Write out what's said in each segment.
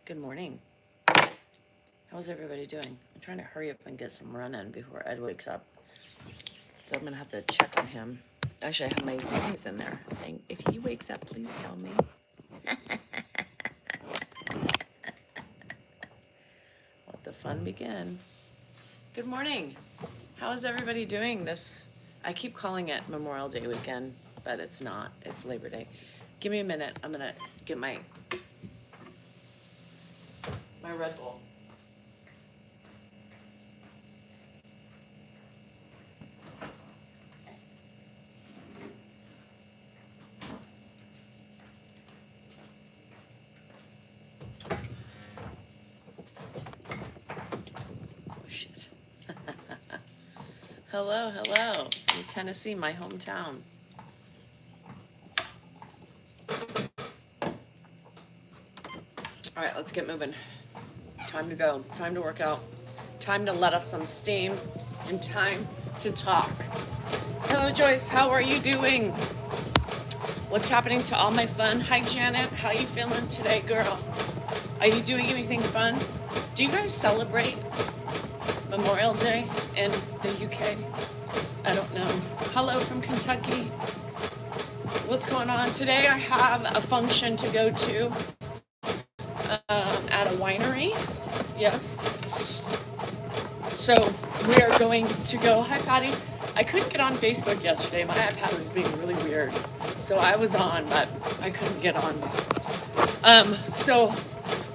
Good morning. How's everybody doing? I'm trying to hurry up and get some run in before Ed wakes up. So I'm gonna have to check on him. Actually, I have my Zoomies in there saying, if he wakes up, please tell me. Let the fun begin. Good morning. How is everybody doing this? I keep calling it Memorial Day weekend, but it's not. It's Labor Day. Give me a minute. I'm gonna get my Red Bull. Hello, from Tennessee, my hometown. All right, let's get moving. Time to go, time to work out, time to let off some steam, and time to talk. Hello, Joyce, how are you doing? What's happening to all my fun? Hi, Janet, how you feeling today, girl? Are you doing anything fun? Do you guys celebrate Memorial Day in the UK? I don't know. Hello from Kentucky. What's going on? Today I have a function to go to at a winery. Yes. So we are going to go. Hi, Patty. I couldn't get on Facebook yesterday. My iPad was being really weird. So I was on, but I couldn't get on. So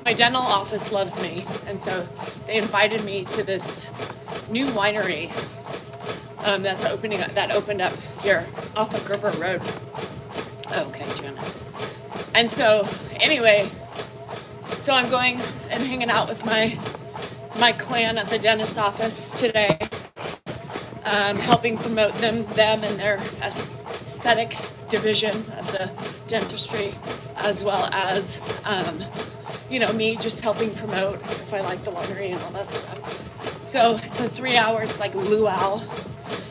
my dental office loves me. And so they invited me to this new winery that opened up here off of Gerber Road. Okay, Jenna. And so anyway, so I'm going and hanging out with my clan at the dentist office today, helping promote them and their aesthetic division of the dentistry, as well as me just helping promote if I like the winery and all that stuff. So it's a 3 hours like luau.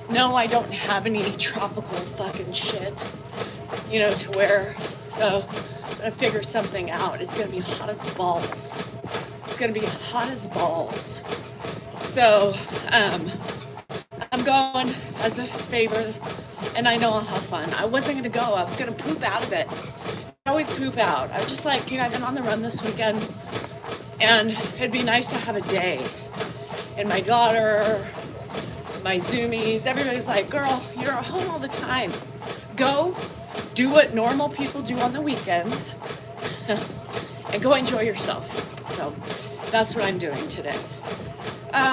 No, I don't have any tropical fucking shit, to wear. So I'm gonna figure something out. It's gonna be hot as balls. It's gonna be hot as balls. So I'm going as a favor, and I know I'll have fun. I wasn't gonna go. I was gonna poop out of it. I always poop out. I was just like, I've been on the run this weekend, and it'd be nice to have a day. And my daughter, my Zoomies, everybody's like, girl, you're at home all the time. Go do what normal people do on the weekends and go enjoy yourself. So that's what I'm doing today.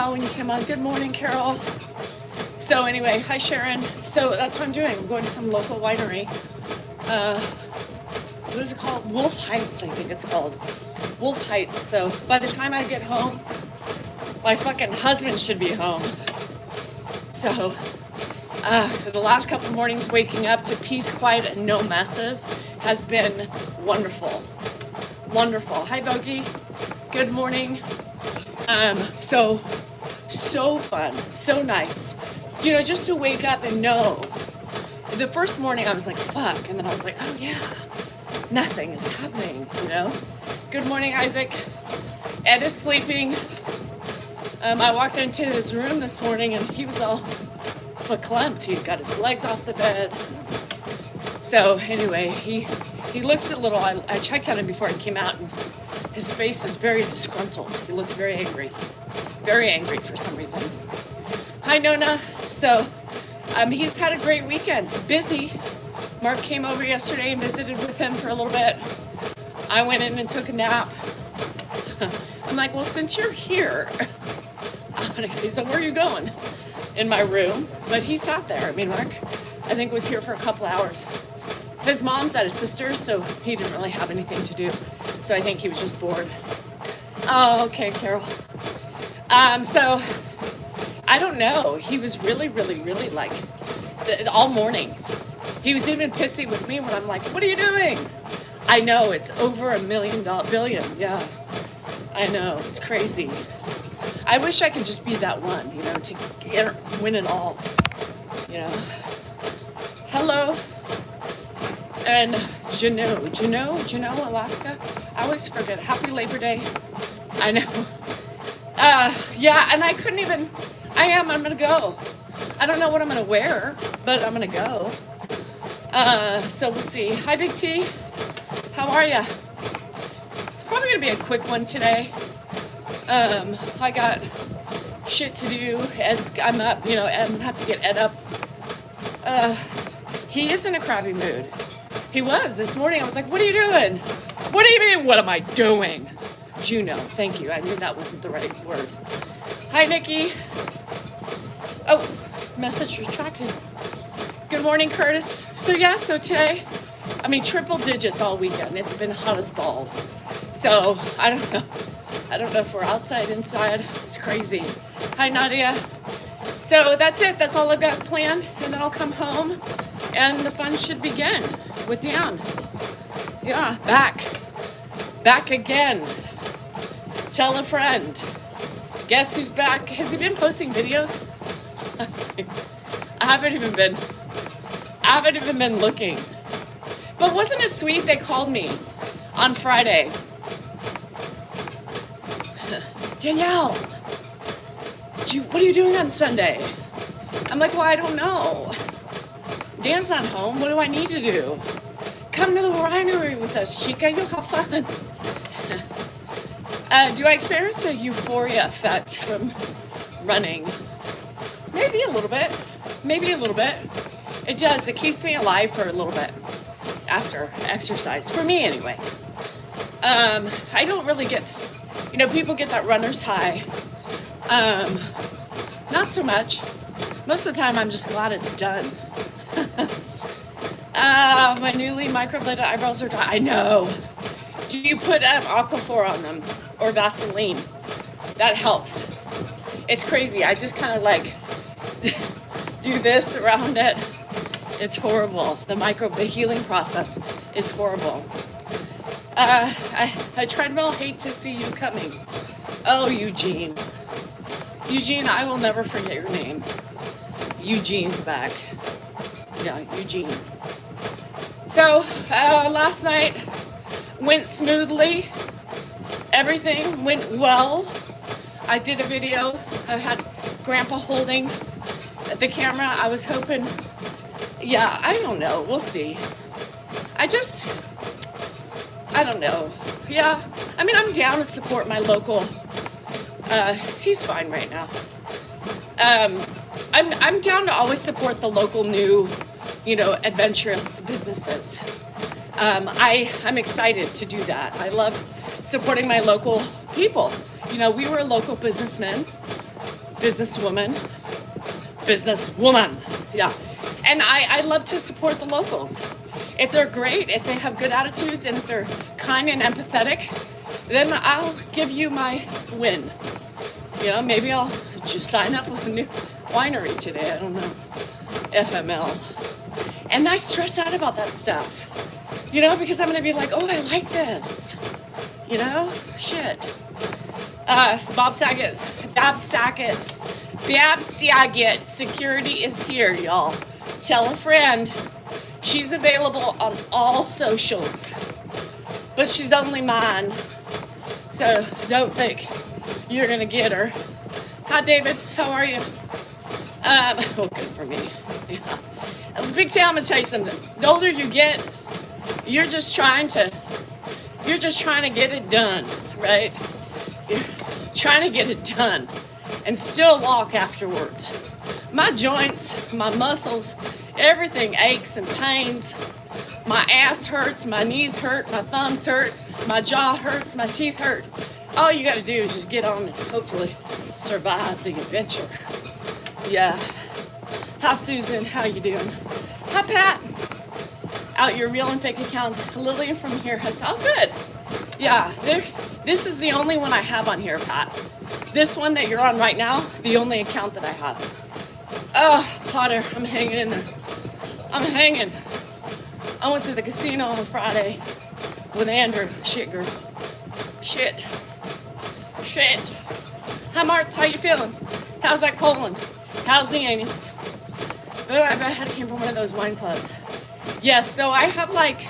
When you came on, good morning, Carol. So anyway, hi, Sharon. So that's what I'm doing. I'm going to some local winery. What is it called? Wolf Heights, I think it's called. Wolf Heights. So by the time I get home, my fucking husband should be home. So the last couple mornings waking up to peace, quiet, and no messes has been wonderful. Wonderful. Hi, Bogey. Good morning. So fun. So nice. Just to wake up and know. The first morning I was like, fuck. And then I was like, oh yeah, nothing is happening, Good morning, Isaac. Ed is sleeping. I walked into his room this morning and he was all verklempt. He got his legs off the bed. So anyway, he looks a little, I checked on him before he came out, and his face is very disgruntled. He looks very angry for some reason. Hi, Nona. So he's had a great weekend, busy. Mark came over yesterday and visited with him for a little bit. I went in and took a nap. I'm like, well, since you're here, he said, where are you going? In my room. But he sat there. Mark, I think, was here for a couple hours. His mom's at his sister's, so he didn't really have anything to do. So I think he was just bored. Oh, okay, Carol. So I don't know. He was really like, all morning. He was even pissy with me when I'm like, what are you doing? I know, it's over $1 billion. Yeah, I know, it's crazy. I wish I could just be that one, to win it all, Hello. And Juneau, Alaska. I always forget. Happy Labor Day. I know. Yeah, and I couldn't even, I'm gonna go. I don't know what I'm gonna wear, but I'm gonna go. So we'll see. Hi, Big T. How are ya? It's probably gonna be a quick one today. I got shit to do as I'm up, I'm gonna have to get Ed up. He is in a crabby mood. He was this morning. I was like, what are you doing? What do you mean, what am I doing? Juno, thank you. I knew that wasn't the right word. Hi, Nikki. Oh, message retracted. Good morning, Curtis. So today, triple digits all weekend. It's been hot as balls. So I don't know. I don't know if we're outside, inside. It's crazy. Hi, Nadia. So that's it. That's all I've got planned. And then I'll come home and the fun should begin with Dan. Yeah, back again. Tell a friend. Guess who's back? Has he been posting videos? I haven't even been looking. But wasn't it sweet? They called me on Friday. Danielle, what are you doing on Sunday? I'm like, well, I don't know. Dan's not home. What do I need to do? Come to the winery with us, Chica. You'll have fun. Do I experience the euphoria effect from running? Maybe a little bit. It does. It keeps me alive for a little bit after exercise. For me, anyway. I don't really get, people get that runner's high. Not so much. Most of the time, I'm just glad it's done. My newly microbladed eyebrows are dry. I know. Do you put Aquaphor on them or Vaseline? That helps. It's crazy. I just kind of like do this around it. It's horrible. The healing process is horrible. I treadmill, hate to see you coming. Oh, Eugene. Eugene, I will never forget your name. Eugene's back. Yeah, Eugene. So, last night went smoothly. Everything went well. I did a video. I had Grandpa holding the camera. I was hoping, I don't know. We'll see. I don't know. Yeah, I'm down to support my local. He's fine right now. I'm down to always support the local new, adventurous businesses. I'm excited to do that. I love supporting my local people. We were a local businesswoman, yeah. And I love to support the locals. If they're great, if they have good attitudes, and if they're kind and empathetic, then I'll give you my win. Maybe I'll just sign up with a new winery today. I don't know. FML. And I stress out about that stuff. Because I'm going to be like, oh, I like this. Shit. Bob Saget, security is here, y'all. Tell a friend. She's available on all socials, but she's only mine. So don't think you're gonna get her. Hi, David. How are you? Well, good for me. Yeah. Big T, I'm gonna tell you something. The older you get, you're just trying to get it done, right? You're trying to get it done and still walk afterwards. My joints, my muscles, everything aches and pains. My ass hurts, my knees hurt, my thumbs hurt, my jaw hurts, my teeth hurt. All you gotta do is just get on and hopefully survive the adventure. Yeah. Hi, Susan. How you doing? Hi, Pat. Out your real and fake accounts. Lillian from here has, oh, good. Yeah, this is the only one I have on here, Pat. This one that you're on right now, the only account that I have. Oh, Potter, I'm hanging in there. I'm hanging. I went to the casino on Friday with Andrew. Shit, girl. Shit. Hi, Martz. How you feeling? How's that colon? How's the anus? Oh, I bet I came from one of those wine clubs. Yes, so I have like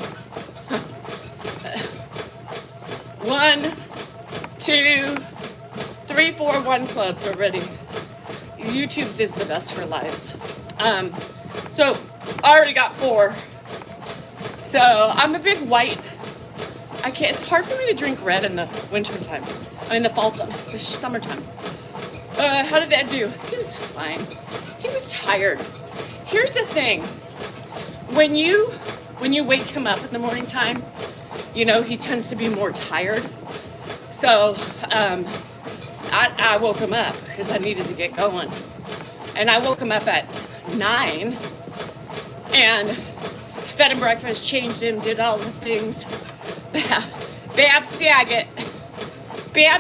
1, 2, 3, 4 one clubs already. YouTube's is the best for lives. So I already got 4. So I'm a big white. It's hard for me to drink red in the winter time. The fall time, the summertime. How did Ed do? He was fine. He was tired. Here's the thing. When you wake him up in the morning time, he tends to be more tired. So I woke him up because I needed to get going. And I woke him up at 9 and fed him breakfast, changed him, did all the things. Bab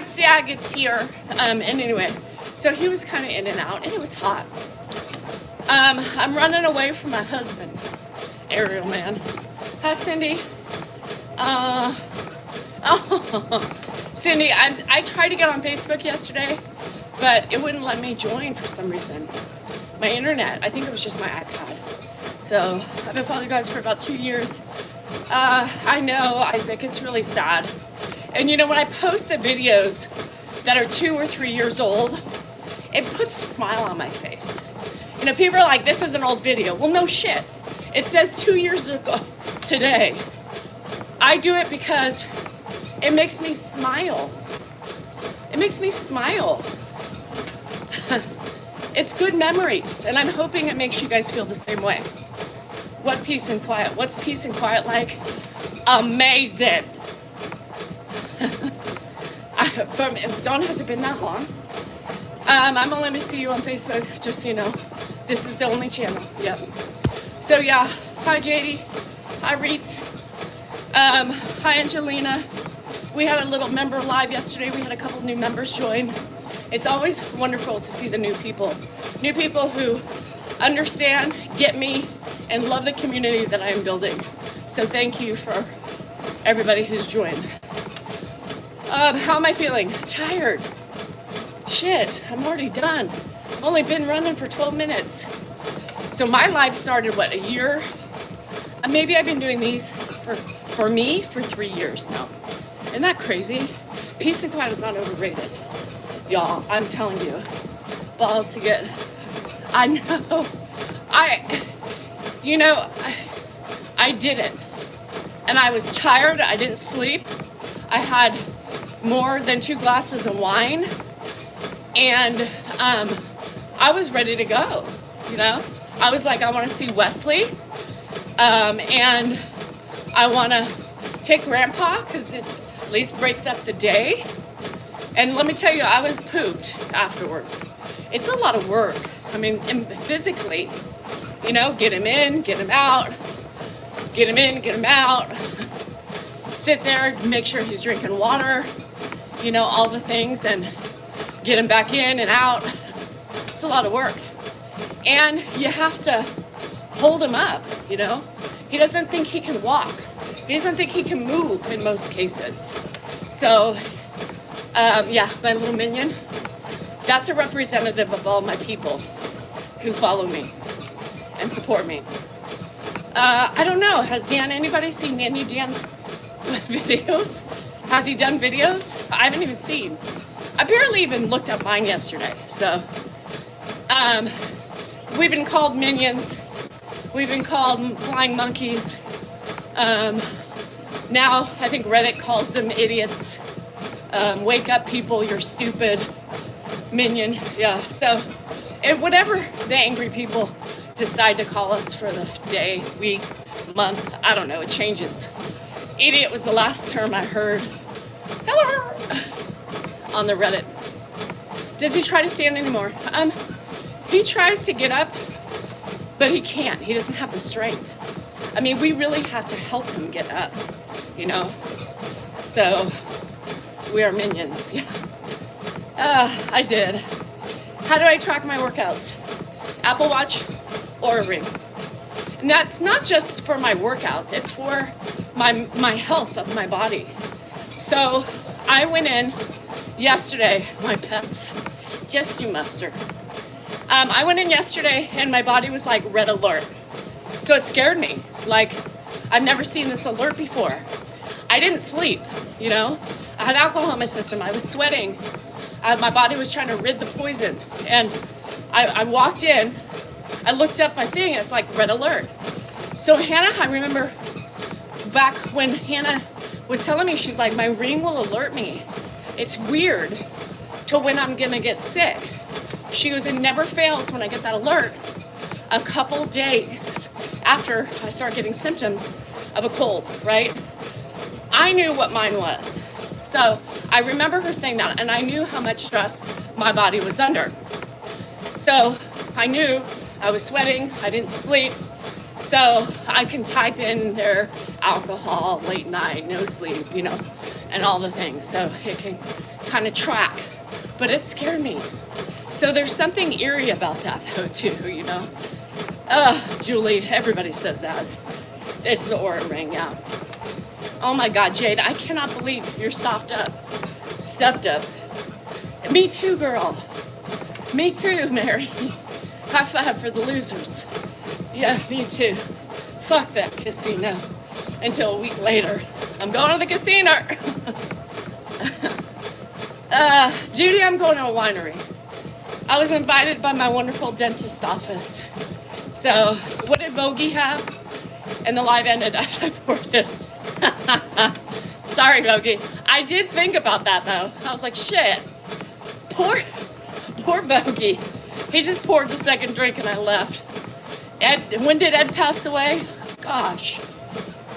Saget's here. And anyway, so he was kind of in and out, and it was hot. I'm running away from my husband, Ariel man. Hi, Cindy. Cindy, I tried to get on Facebook yesterday, but it wouldn't let me join for some reason. My internet, I think it was just my iPad. So I've been following you guys for about 2 years. I know, Isaac, it's really sad. And when I post the videos that are 2 or 3 years old, it puts a smile on my face. People are like, this is an old video. Well, no shit. It says 2 years ago today. I do it because it makes me smile. It makes me smile. It's good memories, and I'm hoping it makes you guys feel the same way. What peace and quiet? What's peace and quiet like? Amazing. Dawn, has it been that long? I'm only going to see you on Facebook, just so you know. This is the only channel. Yep. So yeah, hi JD. Hi Reet. Hi Angelina. We had a little member live yesterday. We had a couple new members join. It's always wonderful to see the new people. New people who understand, get me, and love the community that I am building. So thank you for everybody who's joined. How am I feeling? Tired. Shit, I'm already done. I've only been running for 12 minutes. So my life started, a year? Maybe I've been doing these for me for 3 years now. Isn't that crazy? Peace and quiet is not overrated. Y'all, I'm telling you. Balls to get... I know. I did it. And I was tired. I didn't sleep. I had more than 2 glasses of wine. And I was ready to go, I was like, I want to see Wesley. And I want to take Grandpa because it at least breaks up the day. And let me tell you, I was pooped afterwards. It's a lot of work. Physically, get him in, get him out, get him in, get him out, sit there, make sure he's drinking water, all the things, and get him back in and out. It's a lot of work. And you have to hold him up, He doesn't think he can walk. He doesn't think he can move in most cases. So, yeah, my little minion, that's a representative of all my people who follow me and support me. I don't know, has anybody seen Nanny Dan's videos? Has he done videos? I haven't even seen. I barely even looked up mine yesterday. So, we've been called minions. We've been called flying monkeys. Now, I think Reddit calls them idiots. Wake up, people, you're stupid. Minion, yeah. So, whatever the angry people decide to call us for the day, week, month, I don't know, it changes. Idiot was the last term I heard. Hello! On the Reddit. Does he try to stand anymore? He tries to get up, but he can't. He doesn't have the strength. We really have to help him get up, So, we are minions, yeah. I did. How do I track my workouts? Apple Watch or a ring. And that's not just for my workouts, it's for my health of my body. So I went in yesterday, my pets, just you mustard. I went in yesterday and my body was like red alert. So it scared me. Like, I've never seen this alert before. I didn't sleep, you know. I had alcohol in my system. I was sweating. My body was trying to rid the poison. And I walked in, I looked up my thing, and it's like red alert. So Hannah, I remember back when Hannah was telling me, she's like, my ring will alert me. It's weird to when I'm gonna get sick. She goes, it never fails when I get that alert. A couple days after I start getting symptoms of a cold, right? I knew what mine was. So I remember her saying that, and I knew how much stress my body was under. So I knew I was sweating, I didn't sleep. So I can type in their alcohol, late night, no sleep, you know, and all the things. So it can kind of track, but it scared me. So there's something eerie about that though too, you know. Julie, everybody says that. It's the aura ring, yeah. Oh my God, Jade, I cannot believe you're stepped up. Me too, girl. Me too, Mary. High five for the losers. Yeah, me too. Fuck that casino. Until a week later, I'm going to the casino. Judy, I'm going to a winery. I was invited by my wonderful dentist office. So, what did Vogie have? And the live ended as I poured it. Sorry, Vogie. I did think about that though. I was like, shit. Poor Vogie. He just poured the second drink and I left. Ed, when did Ed pass away? Gosh.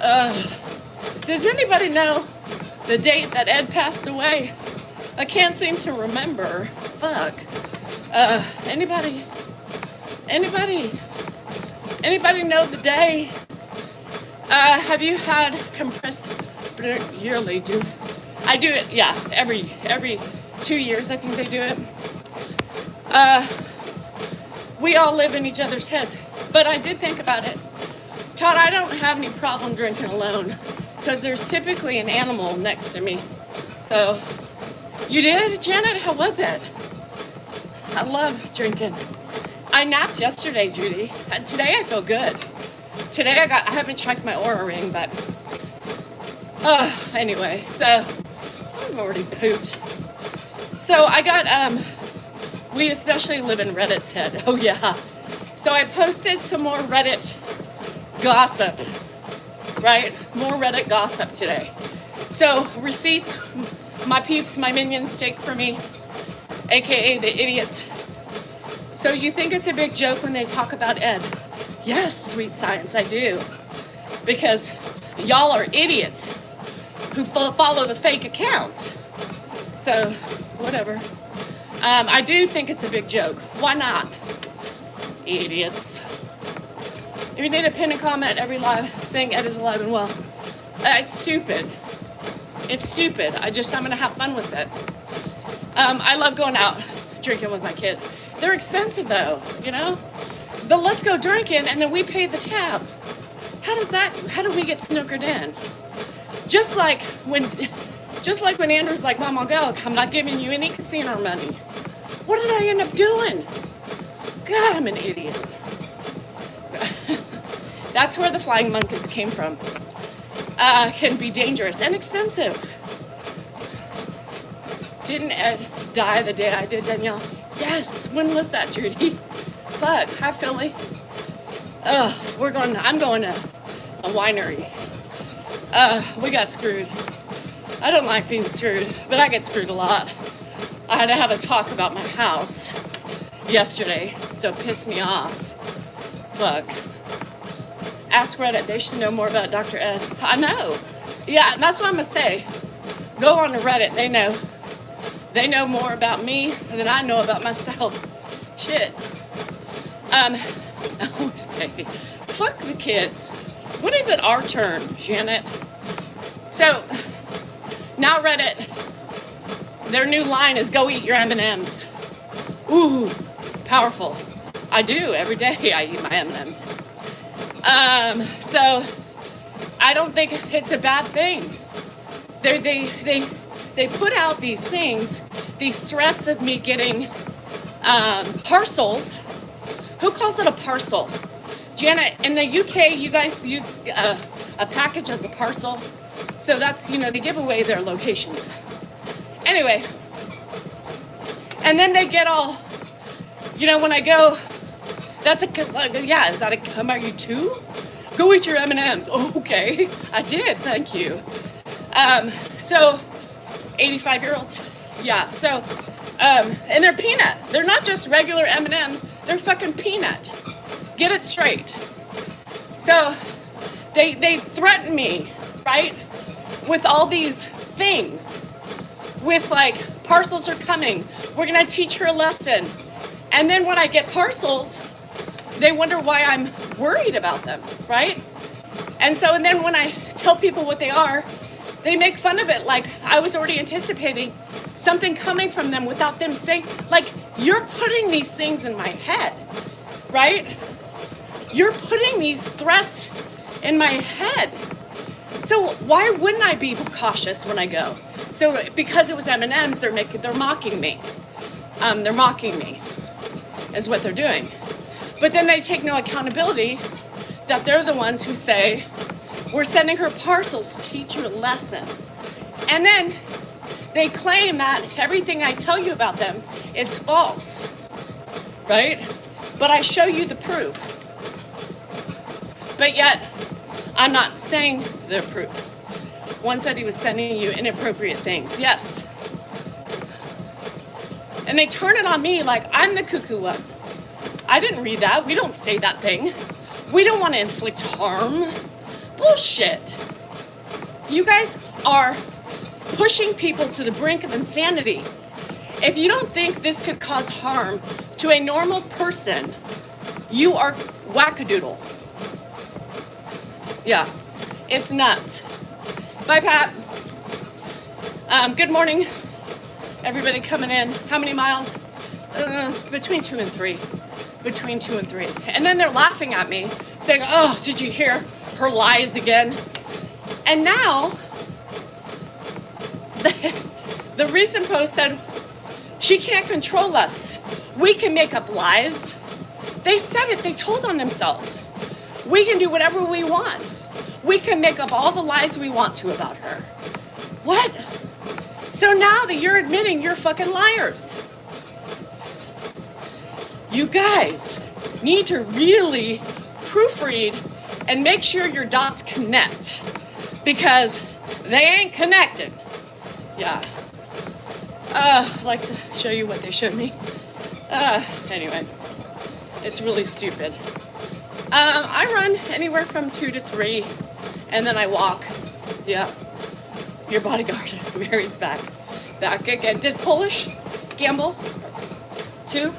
Does anybody know the date that Ed passed away? I can't seem to remember. Fuck. Anybody know the day? Have you had compressed yearly? I do it, yeah, every 2 years I think they do it. We all live in each other's heads, but I did think about it. Todd, I don't have any problem drinking alone because there's typically an animal next to me. So, you did, Janet? How was it? I love drinking. I napped yesterday, Judy, and today I feel good. Today I haven't checked my aura ring, but anyway, so I've already pooped. So I got we especially live in Reddit's head. Oh yeah. So I posted some more Reddit gossip, right? More Reddit gossip today. So receipts, my peeps, my minions take for me, aka the idiots. So you think it's a big joke when they talk about Ed? Yes, sweet science, I do. Because y'all are idiots who follow the fake accounts. So, whatever. I do think it's a big joke. Why not? Idiots. If you need to pin a comment every live saying Ed is alive and well, it's stupid. It's stupid. I'm gonna have fun with it. I love going out drinking with my kids. They're expensive though, you know? The let's go drinking and then we pay the tab. How do we get snookered in? Just like when Andrew's like, Mom, I'll go. I'm not giving you any casino money. What did I end up doing? God, I'm an idiot. That's where the flying monkeys came from. Can be dangerous and expensive. Didn't Ed die the day I did, Danielle? Yes. When was that, Judy? Fuck. Hi, Philly. I'm going to a winery. We got screwed. I don't like being screwed, but I get screwed a lot. I had to have a talk about my house yesterday, so it pissed me off. Fuck. Ask Reddit. They should know more about Dr. Ed. I know. Yeah, that's what I'm going to say. Go on to Reddit. They know. They know more about me than I know about myself. Shit. Always pay. Fuck the kids. When is it our turn, Janet? So, now Reddit, their new line is go eat your M&Ms. Ooh, powerful. I do, every day I eat my M&Ms. So, I don't think it's a bad thing. They put out these things, these threats of me getting parcels. Who calls it a parcel? Janet, in the UK, you guys use a package as a parcel. So that's, they give away their locations. Anyway, and then they get all, when I go, is that a come are you too? Go eat your M&Ms. Oh, okay, I did, thank you. So 85-year-olds, yeah, so, and they're peanut. They're not just regular M&Ms, they're fucking peanut. Get it straight. So they threaten me, right, with all these things, with like, parcels are coming, we're gonna teach her a lesson. And then when I get parcels, they wonder why I'm worried about them, right? And then when I tell people what they are, they make fun of it like I was already anticipating something coming from them without them saying, like, you're putting these things in my head, right? You're putting these threats in my head. So why wouldn't I be cautious when I go? So because it was M&Ms, they're mocking me. They're mocking me, is what they're doing. But then they take no accountability that they're the ones who say, we're sending her parcels to teach her a lesson. And then they claim that everything I tell you about them is false, right? But I show you the proof. But yet, I'm not saying the proof. One said he was sending you inappropriate things. Yes. And they turn it on me like I'm the cuckoo one. I didn't read that. We don't say that thing. We don't want to inflict harm. Bullshit. You guys are pushing people to the brink of insanity. If you don't think this could cause harm to a normal person, you are wackadoodle. Yeah, it's nuts. Bye, Pat. Good morning, everybody coming in. How many miles? Between 2 and 3. Between 2 and 3. And then they're laughing at me, saying, oh, did you hear her lies again? And now, the recent post said, she can't control us. We can make up lies. They said it, they told on themselves. We can do whatever we want. We can make up all the lies we want to about her. What? So now that you're admitting you're fucking liars. You guys need to really proofread and make sure your dots connect, because they ain't connected. Yeah. I'd like to show you what they showed me. Anyway, it's really stupid. I run anywhere from 2 to 3, and then I walk. Yeah. Your bodyguard, Mary's back. Back again. Does Polish gamble? 2?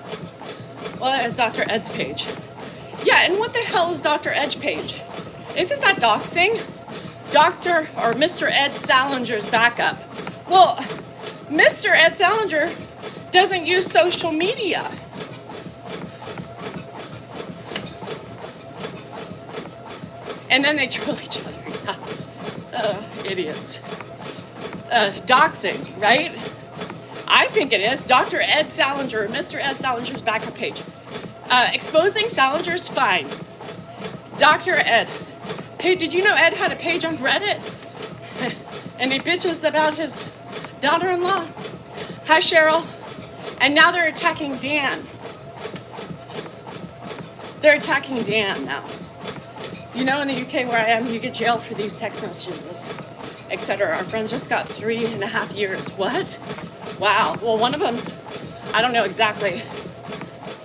Well, it's Dr. Ed's page. Yeah, and what the hell is Dr. Ed's page? Isn't that doxing? Dr. or Mr. Ed Salinger's backup. Well, Mr. Ed Salinger doesn't use social media. And then they troll each other. Idiots. Doxing, right? I think it is. Dr. Ed Salinger, Mr. Ed Salinger's backup page. Exposing Salinger's fine. Dr. Ed. Hey, did you know Ed had a page on Reddit? And he bitches about his daughter-in-law. Hi, Cheryl. And now they're attacking Dan. They're attacking Dan now. You know, in the UK where I am, you get jailed for these text messages, etc. Our friends just got 3.5 years. What? Wow. Well, one of them's, I don't know exactly,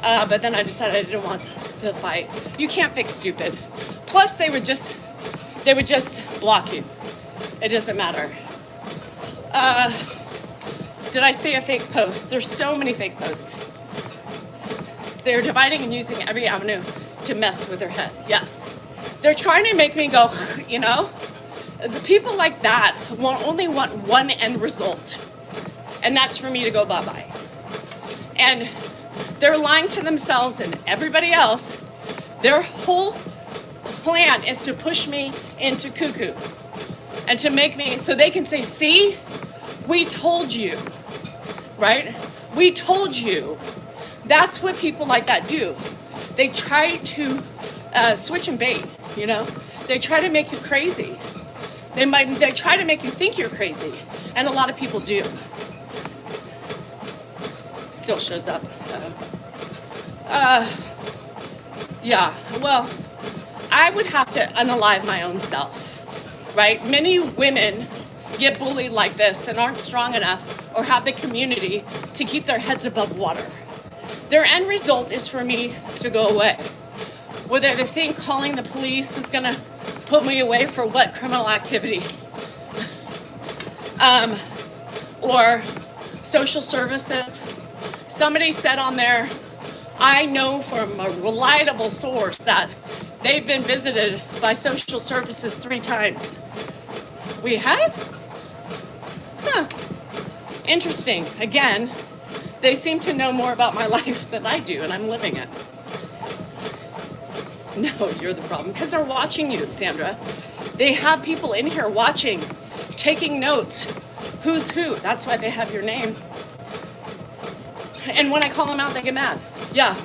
but then I decided I didn't want to fight. You can't fix stupid. Plus, they would just block you. It doesn't matter. Did I say a fake post? There's so many fake posts. They're dividing and using every avenue to mess with their head. Yes. They're trying to make me go, you know? The people like that only want one end result. And that's for me to go bye-bye. And they're lying to themselves and everybody else. Their whole plan is to push me into cuckoo. And to make me, so they can say, see, we told you, right? We told you. That's what people like that do. They try to switch and bait, you know? They try to make you crazy. They try to make you think you're crazy, and a lot of people do. Still shows up. Yeah, well, I would have to unalive my own self, right? Many women get bullied like this and aren't strong enough or have the community to keep their heads above water. Their end result is for me to go away. Whether they think calling the police is gonna put me away for what criminal activity? Or social services. Somebody said on there, I know from a reliable source that they've been visited by social services 3 times. We have? Huh. Interesting. Again, they seem to know more about my life than I do, and I'm living it. No, you're the problem, because they're watching you, Sandra. They have people in here watching, taking notes. Who's who? That's why they have your name. And when I call them out, they get mad. Yeah,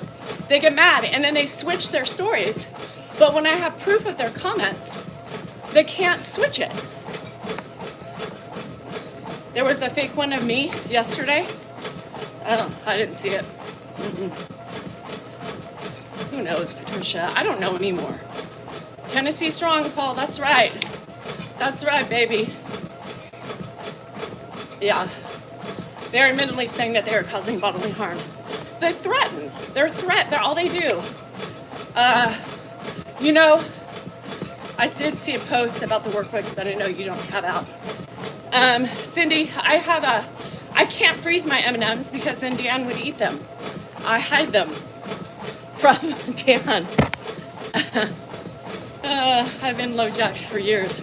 they get mad, and then they switch their stories. But when I have proof of their comments, they can't switch it. There was a fake one of me yesterday. Oh, I didn't see it. Who knows, Patricia? I don't know anymore. Tennessee strong, Paul. That's right. That's right, baby. Yeah. They're admittedly saying that they are causing bodily harm. They threaten. They're all they do. You know, I did see a post about the workbooks that I know you don't have out. Cindy, I can't freeze my M&Ms because then Dan would eat them. I hide them from Dan. I've been low-jacked for years.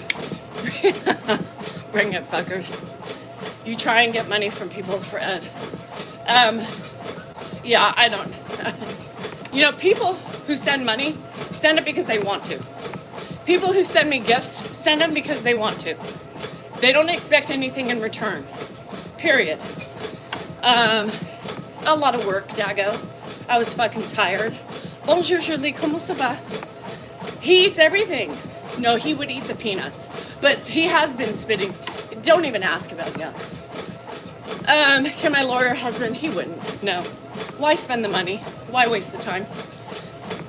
Bring it, fuckers. You try and get money from people for Ed. Yeah, I don't. You know, people who send money, send it because they want to. People who send me gifts, send them because they want to. They don't expect anything in return. Period. A lot of work, Dago. I was fucking tired. Bonjour, Julie, comment ça va? He eats everything. No, he would eat the peanuts. But he has been spitting. Don't even ask about the other. Can my lawyer husband? He wouldn't. No. Why spend the money? Why waste the time?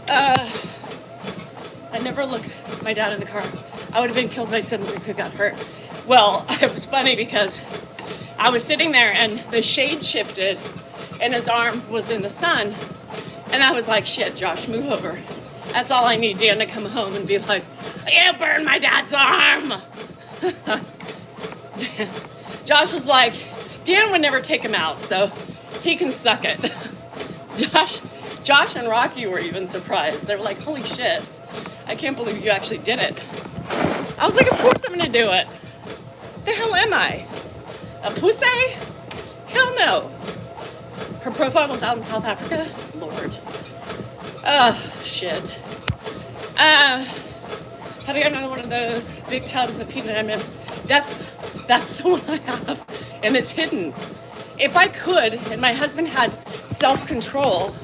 I never look my dad in the car. I would have been killed by somebody who got hurt. Well, it was funny because I was sitting there and the shade shifted and his arm was in the sun. And I was like, shit, Josh, move over. That's all I need, Dan, to come home and be like, you burned my dad's arm. Josh was like, Dan would never take him out, so he can suck it. Josh and Rocky were even surprised. They were like, holy shit, I can't believe you actually did it. I was like, of course I'm gonna do it. The hell am I? A pussy? Hell no. Her profile was out in South Africa? Lord. Shit. Have you got another one of those big tubs of peanut M&Ms? That's the one I have, and it's hidden. If I could, and my husband had self-control,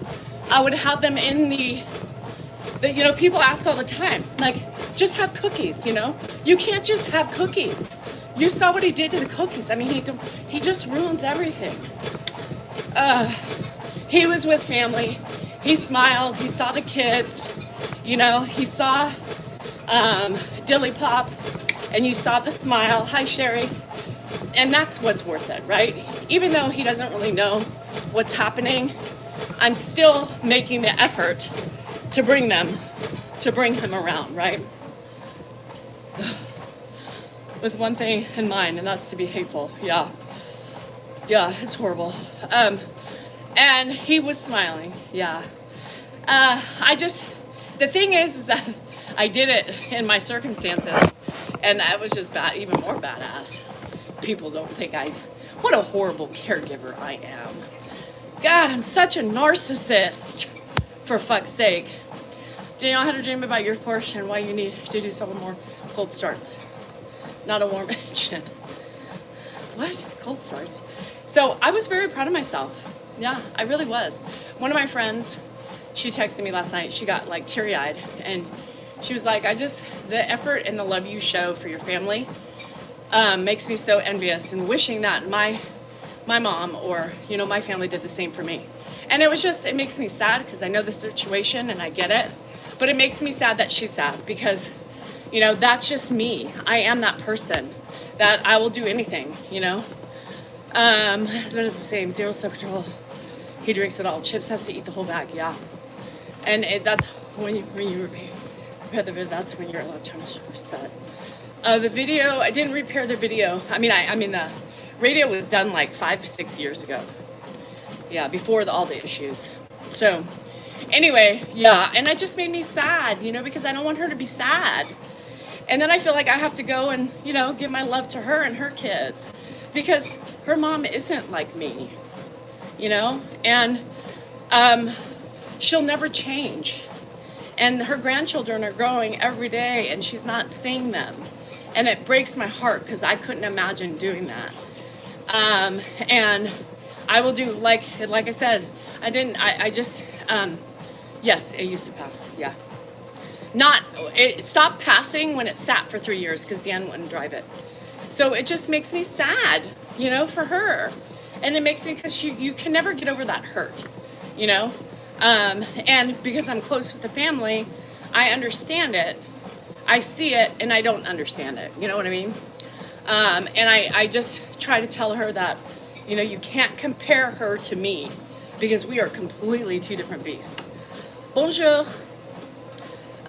I would have them in the you know, people ask all the time, like, just have cookies, you know? You can't just have cookies. You saw what he did to the cookies. I mean, he just ruins everything. He was with family. He smiled. He saw the kids. You know, he saw Dilly Pop, and you saw the smile. Hi, Sherry. And that's what's worth it, right? Even though he doesn't really know what's happening, I'm still making the effort to bring him around, right? With one thing in mind, and that's to be hateful. Yeah, it's horrible. And he was smiling. Yeah. The thing is that I did it in my circumstances, and I was just even more badass. People don't think what a horrible caregiver I am. God, I'm such a narcissist, for fuck's sake. Do you know how to dream about your Porsche and why you need to do some more cold starts? Not a warm engine. What? Cold starts? So I was very proud of myself. Yeah, I really was. One of my friends, she texted me last night. She got like teary-eyed, and she was like, the effort and the love you show for your family makes me so envious and wishing that my mom or, you know, my family did the same for me. And it makes me sad because I know the situation and I get it. But it makes me sad that she's sad because, you know, that's just me. I am that person that I will do anything, you know. My husband is the same, zero self-control. He drinks it all. Chips has to eat the whole bag, yeah. And that's when you repair the video, that's when you're allowed to reset. The video, I didn't repair the video. I mean, the radio was done like 5-6 years ago. Yeah, before all the issues. So, anyway, yeah, and it just made me sad, you know, because I don't want her to be sad. And then I feel like I have to go and, you know, give my love to her and her kids because her mom isn't like me, you know, and she'll never change. And her grandchildren are growing every day and she's not seeing them. And it breaks my heart because I couldn't imagine doing that. And I will do, like I said, yes, it used to pass, yeah. It stopped passing when it sat for 3 years because Dan wouldn't drive it. So it just makes me sad, you know, for her. And it makes me, because you can never get over that hurt, you know. And because I'm close with the family, I understand it. I see it and I don't understand it, you know what I mean? And I just try to tell her that, you know, you can't compare her to me because we are completely two different beasts. Bonjour.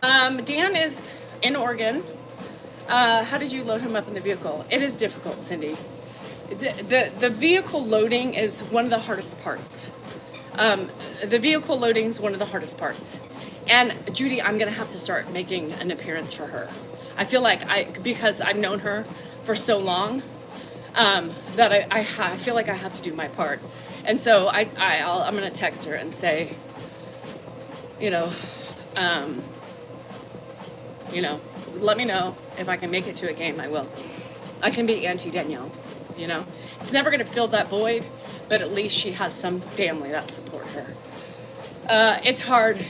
Dan is in Oregon. How did you load him up in the vehicle? It is difficult, Cindy. The vehicle loading is one of the hardest parts. The vehicle loading is one of the hardest parts. And Judy, I'm gonna have to start making an appearance for her. I feel like because I've known her for so long, that I feel like I have to do my part. And so I'm gonna text her and say, you know, let me know if I can make it to a game, I will. I can be Auntie Danielle, you know. It's never gonna fill that void, but at least she has some family that support her. It's hard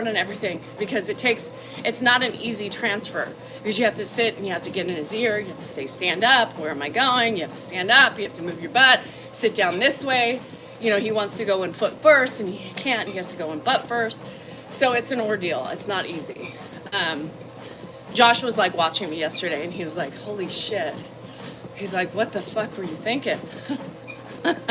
on everything because it's not an easy transfer because you have to sit and you have to get in his ear, you have to stand up, where am I going? You have to stand up, you have to move your butt, sit down this way. You know, he wants to go in foot first and he can't, he has to go in butt first. So it's an ordeal, it's not easy. Josh was like watching me yesterday and he was like, holy shit. He's like, what the fuck were you thinking? And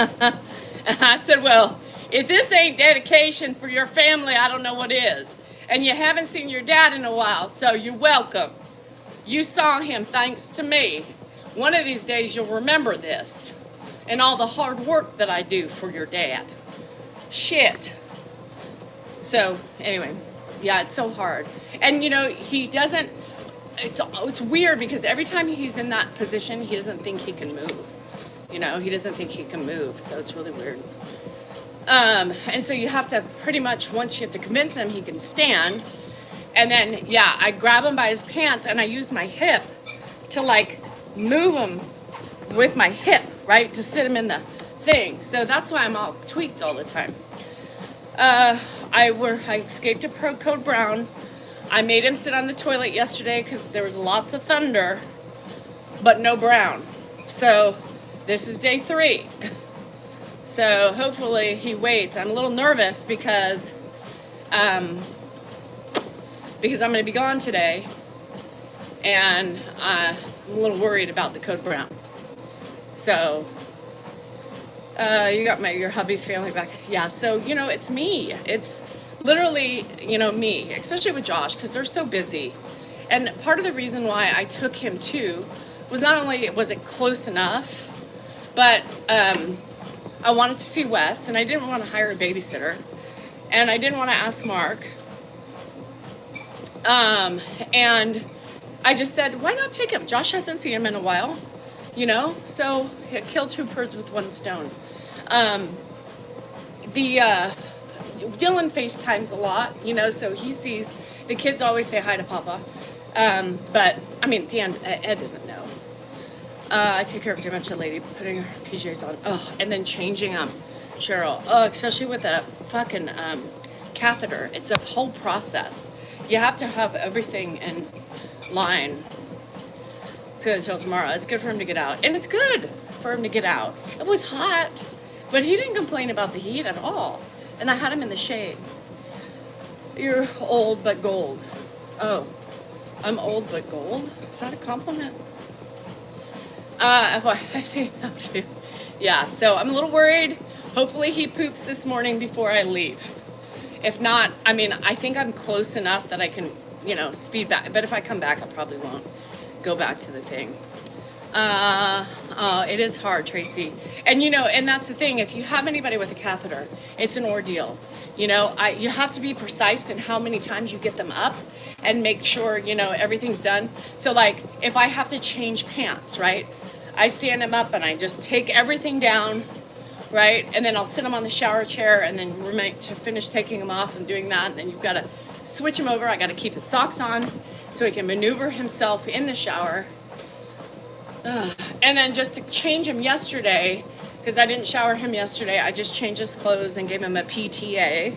I said, well, if this ain't dedication for your family, I don't know what is. And you haven't seen your dad in a while, so you're welcome. You saw him thanks to me. One of these days you'll remember this and all the hard work that I do for your dad. Shit. So anyway, yeah, it's so hard. And you know, he doesn't, it's weird because every time he's in that position, he doesn't think he can move. You know, he doesn't think he can move, so it's really weird. And so you have to pretty much, once you have to convince him he can stand, and then, yeah, I grab him by his pants and I use my hip to like move him with my hip, right, to sit him in the thing. So that's why I'm all tweaked all the time. I escaped a pro code brown. I made him sit on the toilet yesterday because there was lots of thunder, but no brown. So this is day 3. So hopefully he waits. I'm a little nervous because I'm going to be gone today, and I'm a little worried about the code brown. So you got your hubby's family back. Yeah. So you know, it's me. It's literally, you know, me, especially with Josh, because they're so busy. And part of the reason why I took him too was not only was it close enough, but I wanted to see Wes, and I didn't want to hire a babysitter, and I didn't want to ask Mark. And I just said, why not take him? Josh hasn't seen him in a while, you know, so kill 2 birds with 1 stone. Dylan FaceTimes a lot, you know, so he sees, the kids always say hi to Papa. But, I mean, at the end, Ed doesn't know. I take care of a dementia lady, putting her PJs on, and then changing them, Cheryl. Especially with a fucking catheter. It's a whole process. You have to have everything in line. So until tomorrow, it's good for him to get out. And it's good for him to get out. It was hot, but he didn't complain about the heat at all. And I had him in the shade. You're old but gold. Oh, I'm old but gold? Is that a compliment? I say no to. Yeah, so I'm a little worried. Hopefully he poops this morning before I leave. If not, I mean, I think I'm close enough that I can, you know, speed back. But if I come back, I probably won't go back to the thing. It is hard, Tracy. And, you know, and that's the thing. If you have anybody with a catheter, it's an ordeal. You know, you have to be precise in how many times you get them up and make sure, you know, everything's done. So, like, if I have to change pants, right, I stand them up and I just take everything down, right, and then I'll sit them on the shower chair and then remain to finish taking them off and doing that. And then you've got to switch him over. I got to keep his socks on so he can maneuver himself in the shower. And then just to change him yesterday, because I didn't shower him yesterday, I just changed his clothes and gave him a PTA.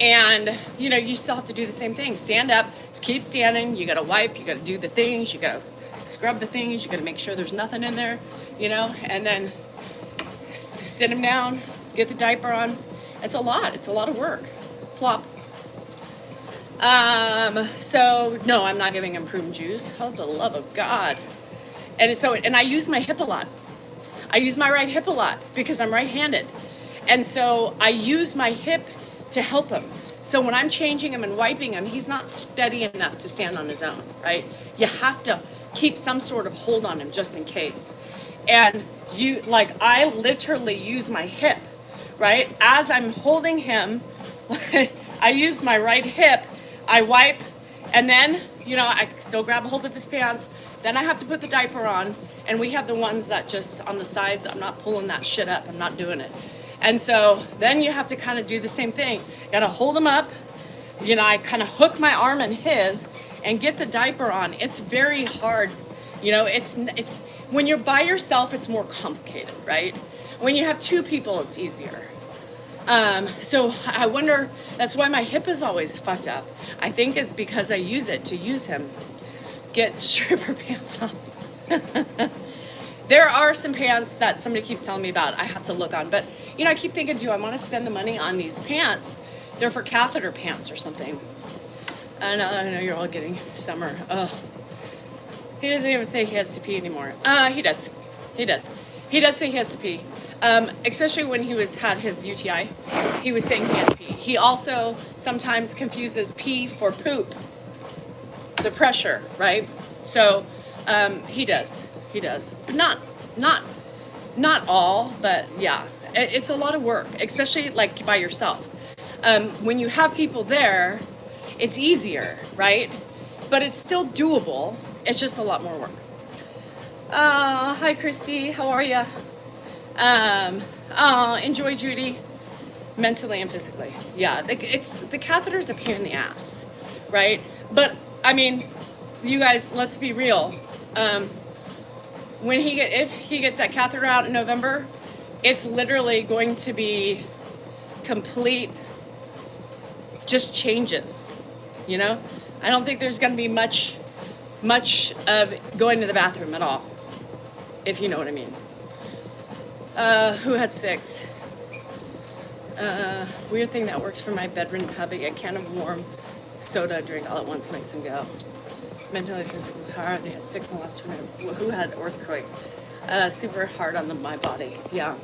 And, you know, you still have to do the same thing. Stand up, keep standing, you got to wipe, you got to do the things, you got to scrub the things, you got to make sure there's nothing in there, you know, and then sit him down, get the diaper on. It's a lot of work. Plop. So no, I'm not giving him prune juice. Oh, the love of God. And I use my hip a lot. I use my right hip a lot because I'm right-handed. And so I use my hip to help him. So when I'm changing him and wiping him, he's not steady enough to stand on his own, right? You have to keep some sort of hold on him just in case. And I literally use my hip, right? As I'm holding him, I use my right hip, I wipe, and then, you know, I still grab a hold of his pants. Then I have to put the diaper on, and we have the ones that just on the sides. I'm not pulling that shit up. I'm not doing it. And so then you have to kind of do the same thing. You got to hold him up. You know, I kind of hook my arm in his and get the diaper on. It's very hard. You know, it's when you're by yourself, it's more complicated, right? When you have two people, it's easier. So I wonder, that's why my hip is always fucked up. I think it's because I use it to use him. Get stripper pants on. There are some pants that somebody keeps telling me about I have to look on. But, you know, I keep thinking, do I want to spend the money on these pants? They're for catheter pants or something. I know you're all getting summer. Oh, he doesn't even say he has to pee anymore. He does. He does say he has to pee. Especially when he had his UTI, he was saying he had to pee. He also sometimes confuses pee for poop. The pressure, right? So he does, but not all, but yeah, it's a lot of work, especially like by yourself. When you have people there, it's easier, right? But it's still doable. It's just a lot more work. Hi, Christy. How are you? Enjoy, Judy. Mentally and physically. Yeah, the catheter's a pain in the ass, right? But, I mean, you guys, let's be real. If he gets that catheter out in November, it's literally going to be complete just changes, you know? I don't think there's going to be much of going to the bathroom at all, if you know what I mean. Who had 6? Weird thing that works for my bedroom hubby. A can of warm soda drink all at once makes him go. Mentally, physically hard. They had 6 in the last 2 minutes. Who had earthquake? Super hard on my body. Yeah.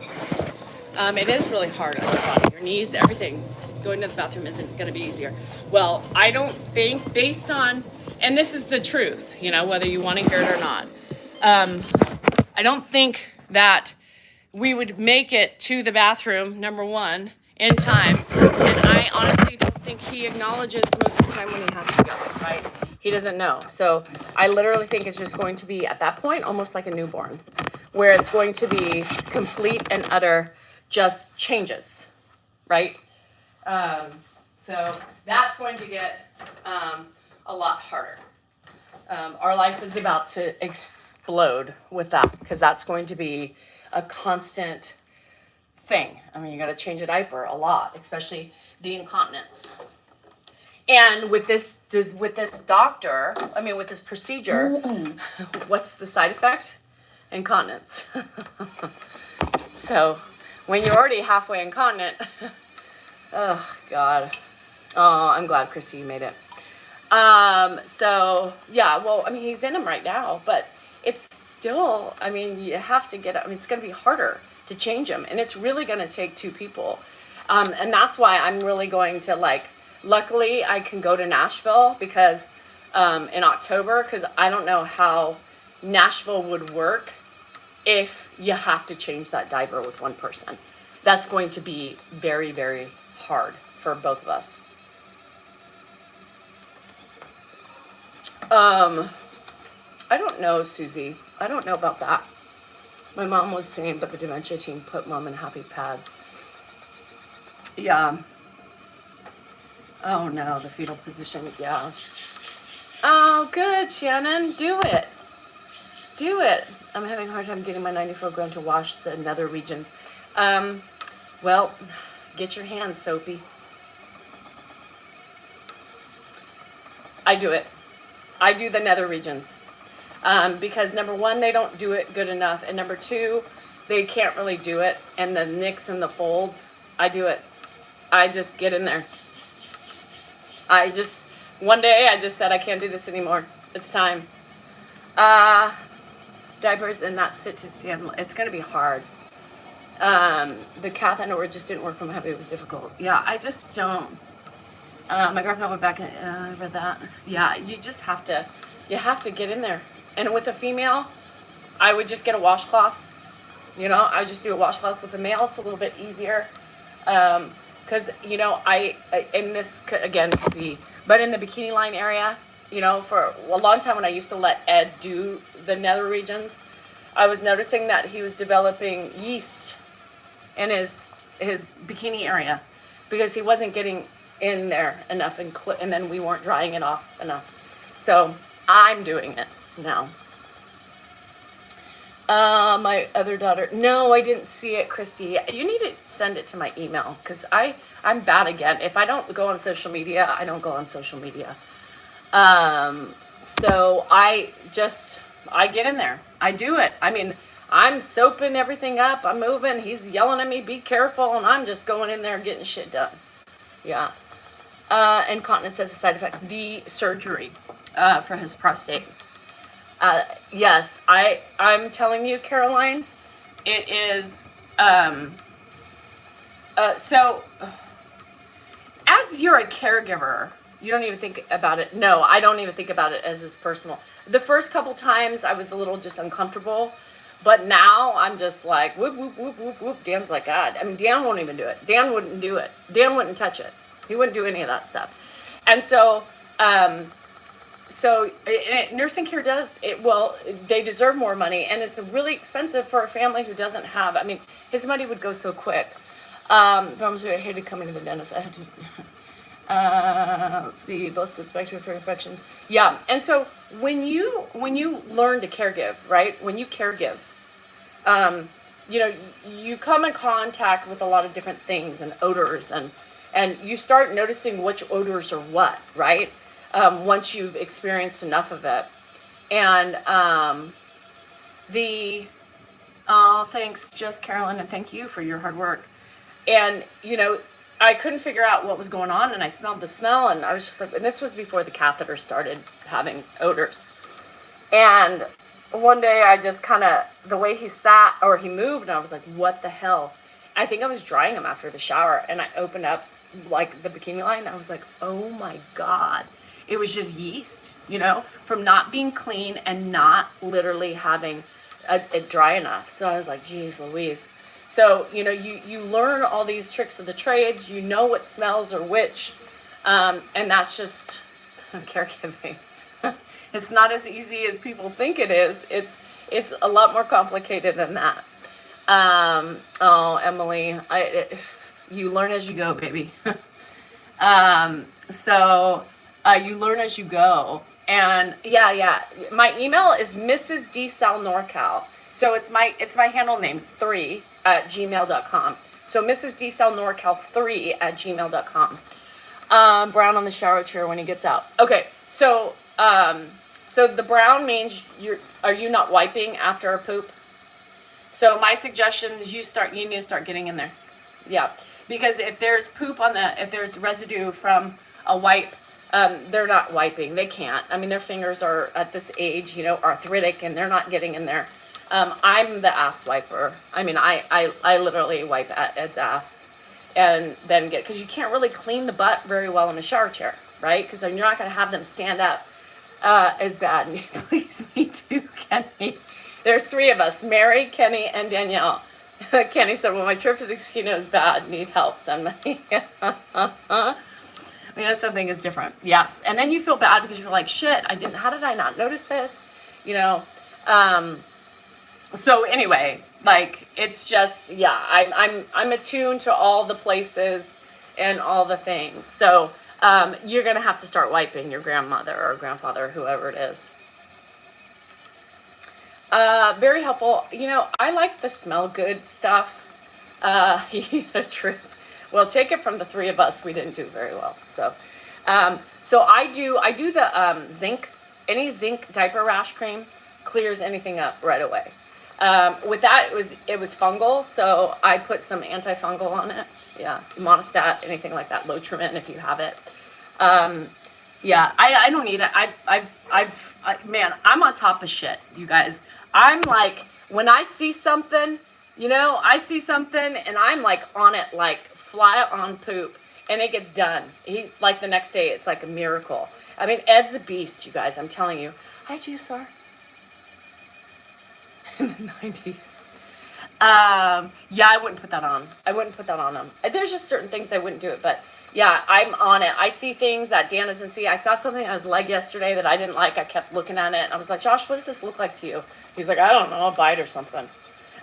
It is really hard on your body. Your knees, everything. Going to the bathroom isn't going to be easier. Well, I don't think, based on, and this is the truth, you know, whether you want to hear it or not. I don't think that we would make it to the bathroom, number one, in time. And I honestly don't think he acknowledges most of the time when he has to go, right? He doesn't know. So I literally think it's just going to be, at that point, almost like a newborn, where it's going to be complete and utter just changes, right? So that's going to get a lot harder. Our life is about to explode with that, because that's going to be a constant thing. I mean, you got to change a diaper a lot, especially the incontinence. And with this doctor, I mean, with this procedure, what's the side effect? Incontinence. So when you're already halfway incontinent, oh God. Oh, I'm glad, Christy, you made it. So yeah, well, I mean, he's in them right now, but it's still, I mean, you have to get, I mean, it's going to be harder to change them, and it's really going to take two people. And that's why I'm really going to, like, luckily I can go to Nashville because, in October, because I don't know how Nashville would work if you have to change that diaper with one person. That's going to be very, very hard for both of us. I don't know, Susie. I don't know about that. My mom was saying, but the dementia team put mom in happy pads. Yeah. Oh no, the fetal position, yeah. Oh, good, Shannon. Do it. Do it. I'm having a hard time getting my 94-gram to wash the nether regions. Well, get your hands soapy. I do it. I do the nether regions. Because number one, they don't do it good enough. And number two, they can't really do it. And the nicks and the folds, I do it. I just get in there. One day I just said, I can't do this anymore. It's time. Diapers and not sit to stand. It's going to be hard. The cath underwear just didn't work from happy. It was difficult. Yeah, I just don't. My girlfriend went back and read that. Yeah, you just have to get in there. And with a female, I would just get a washcloth. You know, I just do a washcloth. With a male, it's a little bit easier. Because, you know, in this, again, but in the bikini line area, you know, for a long time when I used to let Ed do the nether regions, I was noticing that he was developing yeast in his bikini area because he wasn't getting in there enough and then we weren't drying it off enough. So I'm doing it now. My other daughter, no, I didn't see it, Christy. You need to send it to my email because I'm bad again. If I don't go on social media, I don't go on social media. So I get in there. I do it. I mean, I'm soaping everything up. I'm moving. He's yelling at me, be careful. And I'm just going in there and getting shit done. Yeah. Incontinence as a side effect. The surgery, for his prostate. Yes, I'm telling you, Caroline, it is, so as you're a caregiver, you don't even think about it. No, I don't even think about it as is personal. The first couple times I was a little just uncomfortable, but now I'm just like, whoop, whoop, whoop, whoop, whoop. Dan's like, God. I mean, Dan won't even do it. Dan wouldn't do it. Dan wouldn't touch it. He wouldn't do any of that stuff. And so, nursing care does it well. They deserve more money, and it's really expensive for a family who doesn't have. I mean, his money would go so quick. I hated coming to the dentist. I had to. Let's see, both suspected for infections. Yeah, and so when you learn to caregive, right? When you caregive, you know, you come in contact with a lot of different things and odors, and you start noticing which odors are what, right? Once you've experienced enough of it. And thanks, Jess, Carolyn, and thank you for your hard work. And, you know, I couldn't figure out what was going on, and I smelled the smell, and I was just like, and this was before the catheter started having odors. And one day I just kind of, the way he sat, or he moved, and I was like, what the hell? I think I was drying him after the shower, and I opened up, like, the bikini line, and I was like, oh my God. It was just yeast, you know, from not being clean and not literally having it dry enough. So I was like, geez Louise. So, you know, you learn all these tricks of the trades, you know what smells are which, and that's just caregiving. It's not as easy as people think it is. It's a lot more complicated than that. Oh, Emily, you learn as you go, baby. You learn as you go. And yeah. My email is Mrs. D. Sal NorCal. So it's my handle name 3 @gmail.com. So Mrs. D. Sal NorCal 3 @gmail.com. Brown on the shower chair when he gets out. Okay, so so the brown means are you not wiping after a poop? So my suggestion is you need to start getting in there. Yeah, because if there's poop if there's residue from a wipe, they're not wiping. They can't. I mean, their fingers are at this age, arthritic, and they're not getting in there. I'm the ass wiper. I mean, I literally wipe Ed's ass and then because you can't really clean the butt very well in a shower chair, right? Because then you're not going to have them stand up as bad. Please, me too, Kenny. There's 3 of us, Mary, Kenny, and Danielle. Kenny said, well, my trip to the casino is bad. Need help, send me. I mean, that's something is different. Yes. And then you feel bad because you're like, shit, how did I not notice this? So anyway, like, it's just, yeah, I'm attuned to all the places and all the things. So you're going to have to start wiping your grandmother or grandfather, whoever it is. Very helpful. I like the smell good stuff. The truth. Well, take it from the 3 of us. We didn't do very well. So I do the zinc. Any zinc diaper rash cream clears anything up right away. With that, it was fungal, so I put some antifungal on it. Yeah, monostat, anything like that. Lotrimin, if you have it. Yeah, I don't need it. Man, I'm on top of shit, you guys. I'm like, when I see something, I see something and I'm like on it, like fly on poop, and it gets done. Like the next day, it's like a miracle. I mean, Ed's a beast, you guys, I'm telling you. Hi, GSR. In the 90s. Yeah, I wouldn't put that on. I wouldn't put that on him. There's just certain things I wouldn't do it, but yeah, I'm on it. I see things that Dan doesn't see. I saw something on his leg yesterday that I didn't like. I kept looking at it. I was like, Josh, what does this look like to you? He's like, I don't know, a bite or something.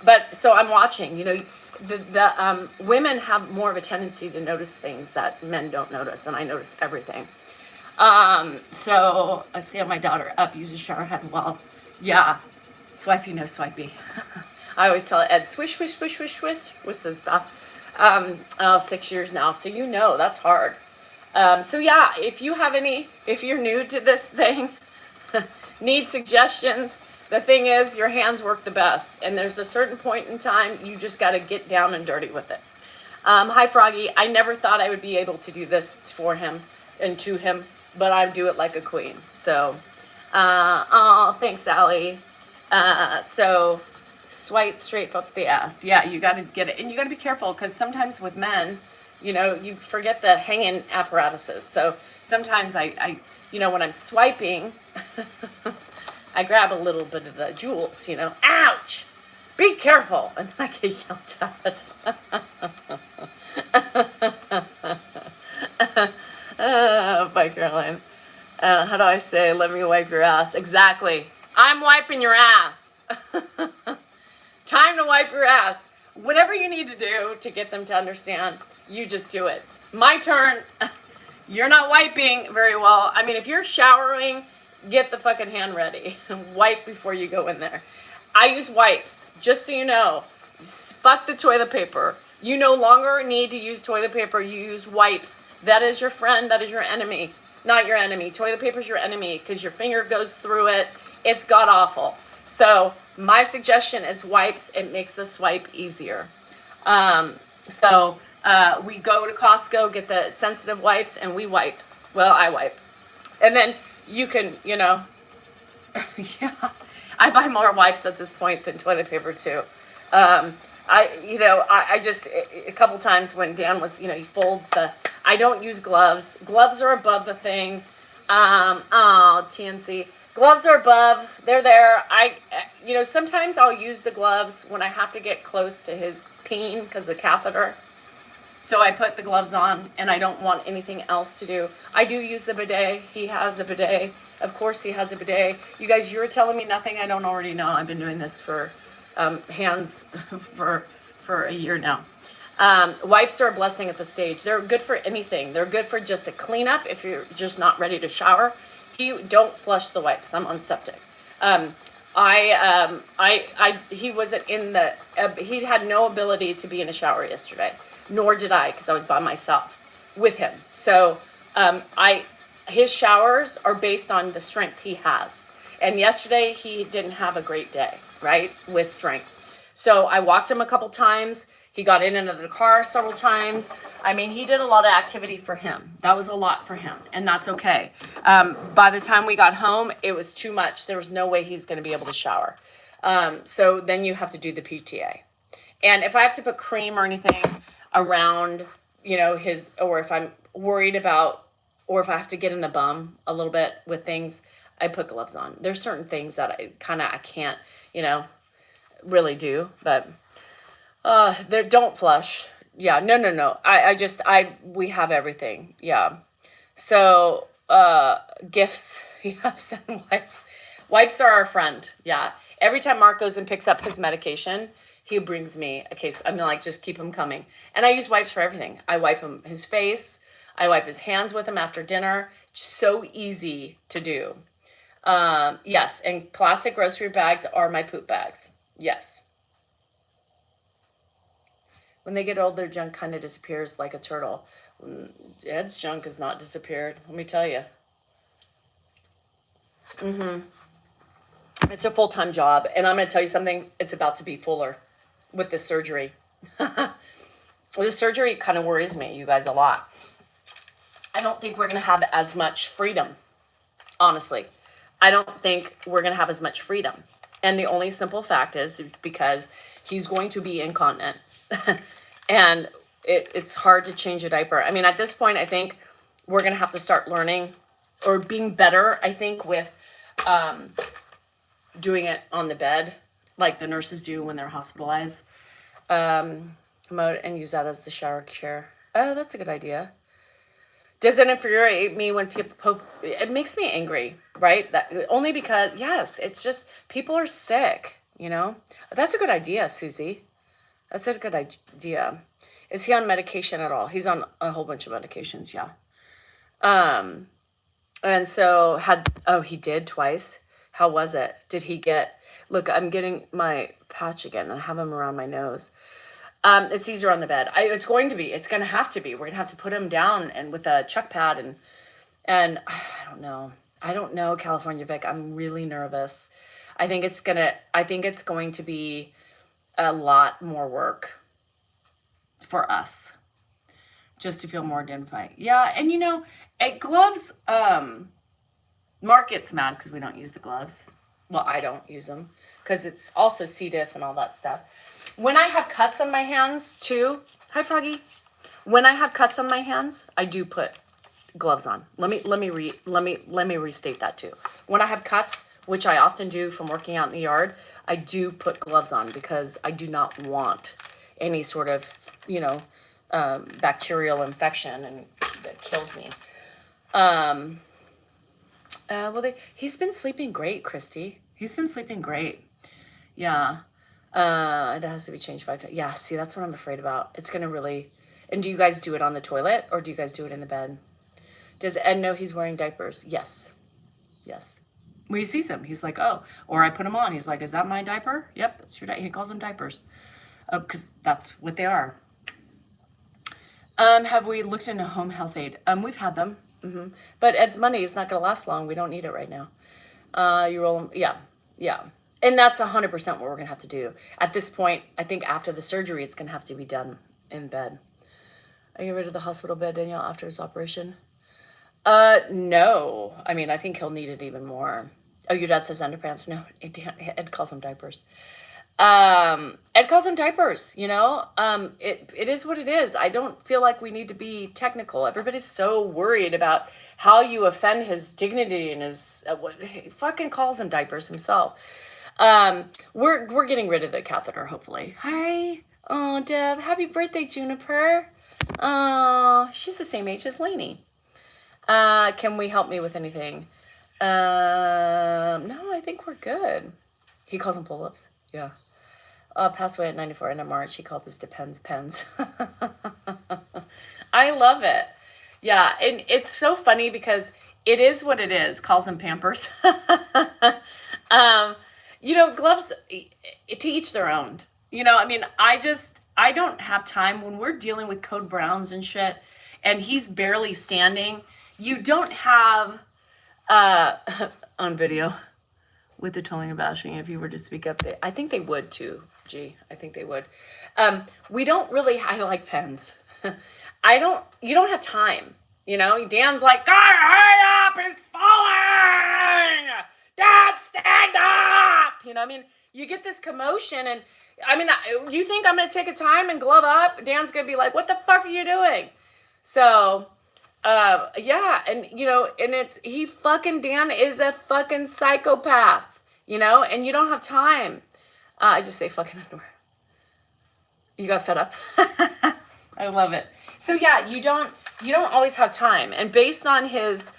But so I'm watching. The women have more of a tendency to notice things that men don't notice, and I notice everything. So I see my daughter up, uses shower head. Well, yeah, swipey, no swipey. I always tell Ed, swish, swish, swish, swish, swish, with this stuff. 6 years now, so that's hard. So yeah, if you're new to this thing, need suggestions, the thing is, your hands work the best, and there's a certain point in time you just got to get down and dirty with it. Hi Froggy, I never thought I would be able to do this for him and to him, but I do it like a queen. So, thanks, Allie. So swipe straight up the ass. Yeah, you got to get it. And you got to be careful, because sometimes with men, you forget the hanging apparatuses. So sometimes I when I'm swiping, I grab a little bit of the jewels, ouch, be careful. And I get yelled at. Bye, Caroline. How do I say, let me wipe your ass? Exactly. I'm wiping your ass. Time to wipe your ass. Whatever you need to do to get them to understand, you just do it. My turn. You're not wiping very well. I mean, if you're showering, get the fucking hand ready. Wipe before you go in there. I use wipes, just so you know. Fuck the toilet paper. You no longer need to use toilet paper. You use wipes. That is your friend. That is your enemy. Not your enemy. Toilet paper is your enemy, because your finger goes through it. It's god awful. So my suggestion is wipes. It makes the swipe easier. We go to Costco, get the sensitive wipes, and we wipe. Well, I wipe. And then you can, yeah. I buy more wipes at this point than toilet paper too. I just, a couple times when Dan was, he folds I don't use gloves. Gloves are above the thing. TNC. Gloves are above. They're there. Sometimes I'll use the gloves when I have to get close to his peen because of the catheter. So I put the gloves on, and I don't want anything else to do. I do use the bidet. He has a bidet. Of course he has a bidet. You guys, you're telling me nothing I don't already know. I've been doing this for hands for a year now. Wipes are a blessing at the stage. They're good for anything. They're good for just a cleanup if you're just not ready to shower. Don't flush the wipes. I'm on septic. He wasn't in he had no ability to be in a shower yesterday, nor did I, because I was by myself with him. So His showers are based on the strength he has. And yesterday he didn't have a great day, right? With strength. So I walked him a couple times. He got in and out of the car several times. I mean, he did a lot of activity for him. That was a lot for him, and that's okay. By the time we got home, it was too much. There was no way he's going to be able to shower. So then you have to do the PTA. And if I have to put cream or anything around, his, or if I'm worried about, or if I have to get in the bum a little bit with things, I put gloves on. There's certain things that I can't, really do, but they don't flush. Yeah, no. We have everything. Yeah. So, gifts. Yes, and wipes. Wipes are our friend. Yeah. Every time Mark goes and picks up his medication, he brings me a case. I'm like, just keep him coming. And I use wipes for everything. I wipe him his face. I wipe his hands with him after dinner. So easy to do. Yes, and plastic grocery bags are my poop bags. Yes. When they get old, their junk kind of disappears like a turtle. Ed's junk has not disappeared. Let me tell you. It's a full-time job, and I'm going to tell you something. It's about to be fuller with this surgery. This surgery kind of worries me, you guys, a lot. I don't think we're going to have as much freedom, honestly. I don't think we're going to have as much freedom. And the only simple fact is because he's going to be incontinent. And it's hard to change a diaper. I mean, at this point, I think we're going to have to start learning or being better, I think, with doing it on the bed, like the nurses do when they're hospitalized. Commode and use that as the shower chair. Oh, that's a good idea. Does it infuriate me when people, it makes me angry, right? That only because, yes, it's just, people are sick, That's a good idea, Susie. That's a good idea. Is he on medication at all? He's on a whole bunch of medications, yeah. And so he did twice. How was it? Did he look, I'm getting my patch again. I have him around my nose. It's easier on the bed. It's going to be. It's going to have to be. We're going to have to put him down and with a chuck pad and I don't know. I don't know, California Vic. I'm really nervous. I think it's going to be a lot more work for us just to feel more identified. Yeah, and at gloves, Mark gets mad because we don't use the gloves. Well, I don't use them because it's also C. diff and all that stuff. When I have cuts on my hands too, hi Froggy. When I have cuts on my hands, I do put gloves on. Let me restate that too. When I have cuts, which I often do from working out in the yard, I do put gloves on because I do not want any sort of, bacterial infection and that kills me. He's been sleeping great, Christy. He's been sleeping great. Yeah. It has to be changed 5 times. Yeah, see, that's what I'm afraid about. It's going to really... And do you guys do it on the toilet or do you guys do it in the bed? Does Ed know he's wearing diapers? Yes. Yes. When he sees him, he's like, oh. Or I put him on. He's like, is that my diaper? Yep, that's your diaper. He calls them diapers. Because that's what they are. Have we looked into home health aid? We've had them. Mm-hmm. But Ed's money is not going to last long. We don't need it right now. Yeah. And that's 100% what we're going to have to do. At this point, I think after the surgery, it's going to have to be done in bed. Are you rid of the hospital bed, Danielle, after his operation? No. I mean, I think he'll need it even more. Oh, your dad says underpants. No, Ed calls them diapers. Ed calls them diapers, it is what it is. I don't feel like we need to be technical. Everybody's so worried about how you offend his dignity and his, he fucking calls them diapers himself. We're getting rid of the catheter, hopefully. Hi. Oh, Deb, happy birthday, Juniper. Oh, she's the same age as Lainey. Can we help me with anything? No, I think we're good. He calls them pull-ups. Yeah. Passed away at 94 end of March. He called this Depends Pens. I love it. Yeah, and it's so funny because it is what it is. Calls them Pampers. Gloves, to each their own. I mean, I don't have time when we're dealing with Code Browns and shit, and he's barely standing. you don't have on video with the tolling and bashing, if you were to speak up, I think they would too. I think they would. We don't really, I like pens. You don't have time. You know, Dan's like, God, hurry up, it's falling. Dad, stand up. You know, I mean, you get this commotion and I mean, you think I'm going to take a time and glove up? Dan's going to be like, what the fuck are you doing? So, yeah, and you know, and Dan is a fucking psychopath, you know, and you don't have time. I just say fucking underwear. You got fed up. I love it. So yeah, you don't always have time, and based on his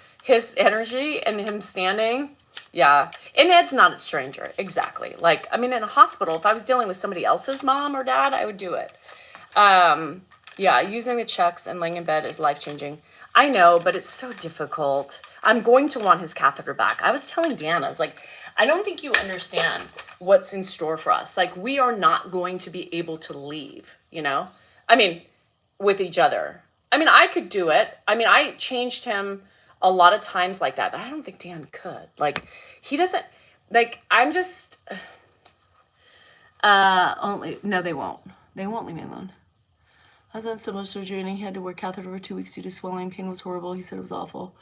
energy and him standing, yeah, and Ed's not a stranger, exactly. Like, I mean, in a hospital, if I was dealing with somebody else's mom or dad, I would do it. Yeah, using the checks and laying in bed is life-changing. I know, but it's so difficult. I'm going to want his catheter back. I was telling Dan, I was like, I don't think you understand what's in store for us. Like, we are not going to be able to leave, you know? I mean, with each other. I mean, I could do it. I mean, I changed him a lot of times like that, but I don't think Dan could. Like, he doesn't, like, I'm just, no, they won't. They won't leave me alone. I was on so much surgery and he had to wear catheter for 2 weeks due to swelling. Pain was horrible. He said it was awful.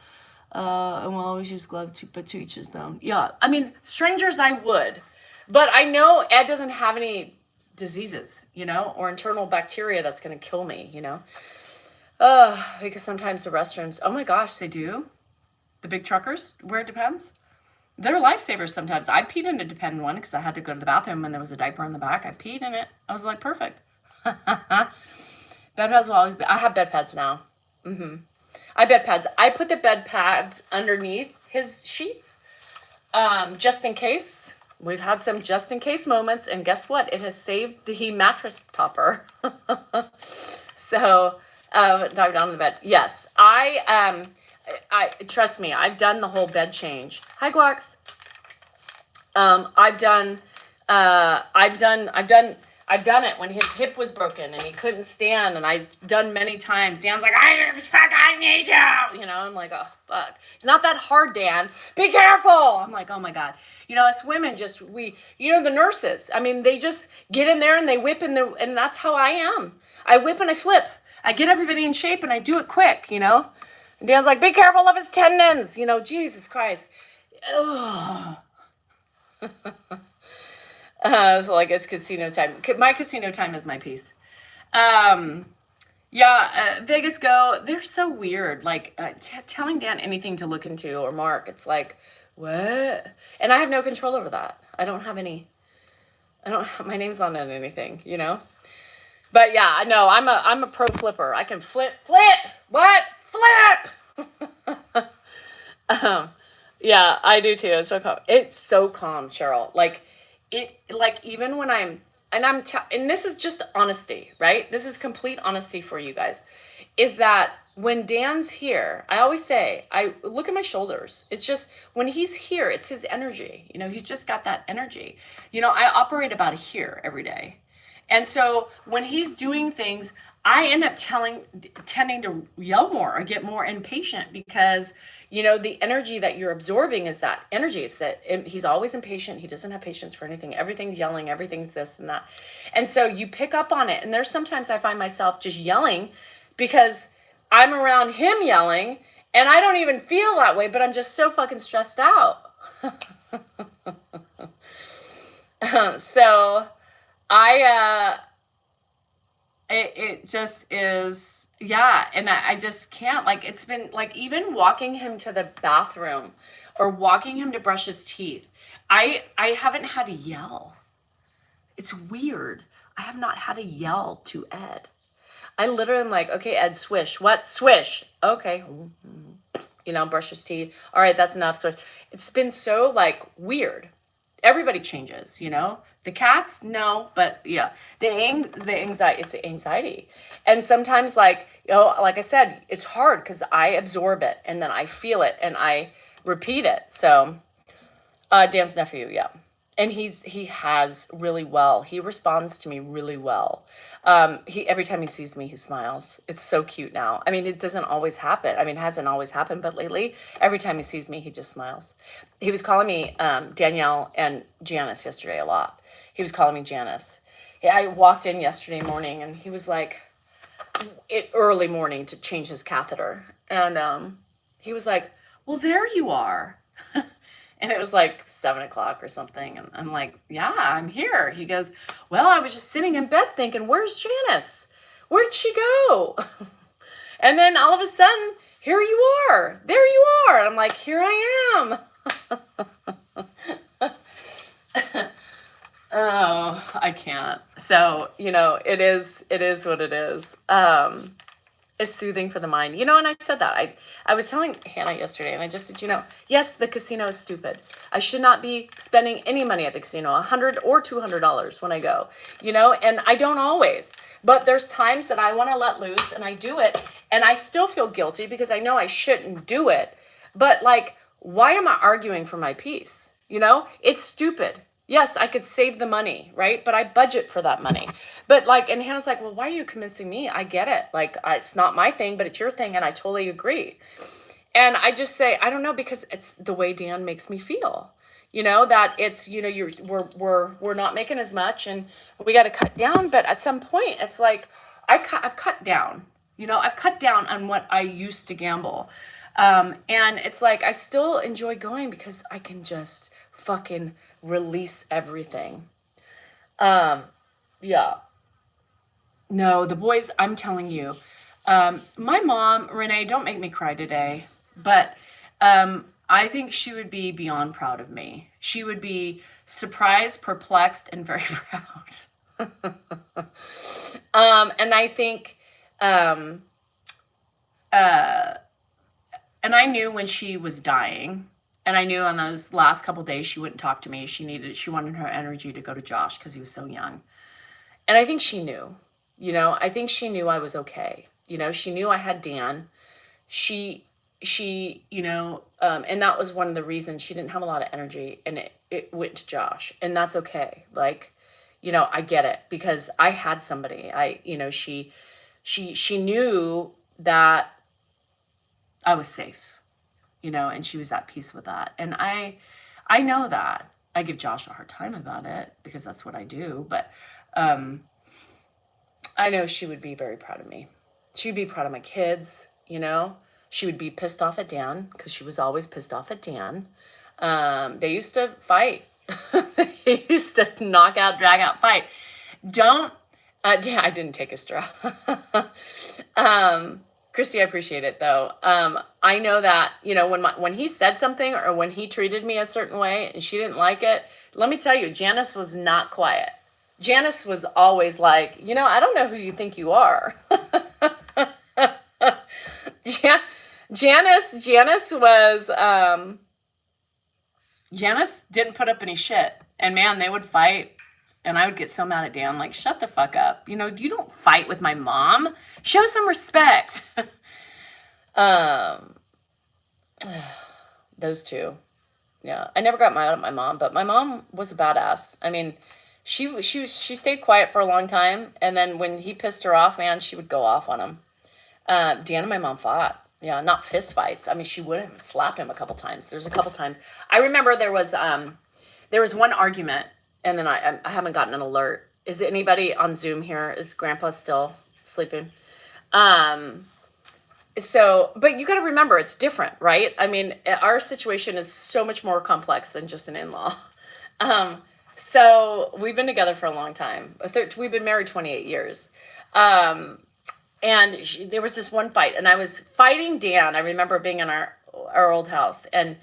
And we'll always use gloves, but to each his own. Yeah, I mean, strangers I would. But I know Ed doesn't have any diseases, you know, or internal bacteria that's going to kill me, you know. Because sometimes the restrooms, oh my gosh, they do. The big truckers, where it depends. They're lifesavers sometimes. I peed in a Depend one because I had to go to the bathroom and there was a diaper in the back. I peed in it. I was like, perfect. Bed pads will always be. I have bed pads now. I bed pads. I put the bed pads underneath his sheets, just in case. We've had some just in case moments, and guess what? It has saved the mattress topper. So, dive down in the bed. Yes, I trust me. I've done the whole bed change. Hi, Guax. I've done it when his hip was broken and he couldn't stand, and I've done many times. Dan's like, I need you. You know, I'm like, oh, fuck. It's not that hard, Dan. Be careful. I'm like, oh my God. You know, us women the nurses, I mean, they just get in there and they whip and that's how I am. I whip and I flip. I get everybody in shape and I do it quick, you know. And Dan's like, be careful of his tendons. You know, Jesus Christ. Ugh. So like it's casino time. My casino time is my piece. Vegas go. They're so weird. Like telling Dan anything to look into or Mark, it's like, what? And I have no control over that. I don't have my name's not on anything, you know? But yeah, I know I'm a pro flipper. I can flip. What? Flip! Yeah, I do too. It's so calm. It's so calm, Cheryl. Like, even when and this is just honesty, right? This is complete honesty for you guys, is that when Dan's here, I always say, I look at my shoulders. It's just, when he's here, it's his energy. You know, he's just got that energy. You know, I operate about here every day. And so when he's doing things, I end up tending to yell more or get more impatient because, you know, the energy that you're absorbing is that energy. It's that he's always impatient. He doesn't have patience for anything. Everything's yelling. Everything's this and that. And so you pick up on it. And there's sometimes I find myself just yelling because I'm around him yelling and I don't even feel that way, but I'm just so fucking stressed out. So it just is, yeah, and I just can't, like, it's been, like, even walking him to the bathroom or walking him to brush his teeth, I haven't had to yell. It's weird. I have not had to yell to Ed. I literally am like, okay, Ed, swish. What? Swish. Okay. You know, brush his teeth. All right, that's enough. So it's been so, like, weird. Everybody changes, you know? The cats, no, but yeah, the anxiety, it's the anxiety. And sometimes, like, you know, like I said, it's hard because I absorb it and then I feel it and I repeat it. So, Dan's nephew, yeah. And he has really well. He responds to me really well. He every time he sees me, he smiles. It's so cute now. I mean, it doesn't always happen. I mean, it hasn't always happened, but lately, every time he sees me, he just smiles. He was calling me Danielle and Janice yesterday a lot. He was calling me Janice. Yeah, I walked in yesterday morning, and he was like, early morning to change his catheter, and he was like, "Well, there you are." And it was like 7 o'clock or something. And I'm like, "Yeah, I'm here." He goes, "Well, I was just sitting in bed thinking, where's Janice? Where did she go?" And then all of a sudden, here you are. There you are. And I'm like, "Here I am." Oh, I can't. So, it is what it is. It's soothing for the mind. And I said that. I was telling Hannah yesterday, and I just said, yes, the casino is stupid. I should not be spending any money at the casino, $100 or $200 when I go, and I don't always. But there's times that I want to let loose, and I do it, and I still feel guilty because I know I shouldn't do it. But, like, why am I arguing for my peace? It's stupid. Yes, I could save the money, right? But I budget for that money. But and Hannah's like, "Well, why are you convincing me? I get it. It's not my thing, but it's your thing, and I totally agree." And I just say, I don't know, because it's the way Dan makes me feel. That it's, we're not making as much, and we got to cut down. But at some point, it's like I've cut down. I've cut down on what I used to gamble, and it's like I still enjoy going because I can just fucking release everything. Yeah. No, the boys, I'm telling you. My mom, Renee, don't make me cry today, but I think she would be beyond proud of me. She would be surprised, perplexed, and very proud. And I think, and I knew when she was dying, and I knew on those last couple days she wouldn't talk to me. She wanted her energy to go to Josh because he was so young. And I think she knew, I think she knew I was okay. She knew I had Dan. She, and that was one of the reasons she didn't have a lot of energy, and it went to Josh, and that's okay. I get it, because I had somebody, she knew that I was safe. And she was at peace with that. And I know that. I give Josh a hard time about it because that's what I do. But I know she would be very proud of me. She would be proud of my kids, She would be pissed off at Dan because she was always pissed off at Dan. They used to fight. They used to knock out, drag out, fight. I didn't take a straw. Christy, I appreciate it though. I know that, when he said something or when he treated me a certain way and she didn't like it, let me tell you, Janice was not quiet. Janice was always like, I don't know who you think you are. Janice was, Janice didn't put up any shit. And man, they would fight. And I would get so mad at Dan, like, shut the fuck up. You don't fight with my mom. Show some respect. Those two. Yeah. I never got mad at my mom, but my mom was a badass. I mean, she stayed quiet for a long time. And then when he pissed her off, man, she would go off on him. Dan and my mom fought. Yeah, not fist fights. I mean, she would have slapped him a couple times. There's a couple times. I remember there was one argument. And then I haven't gotten an alert. Is anybody on Zoom here? Is Grandpa still sleeping? But you got to remember, it's different, right? I mean, our situation is so much more complex than just an in-law. So we've been together for a long time. We've been married 28 years. And there was this one fight, and I was fighting Dan. I remember being in our old house, and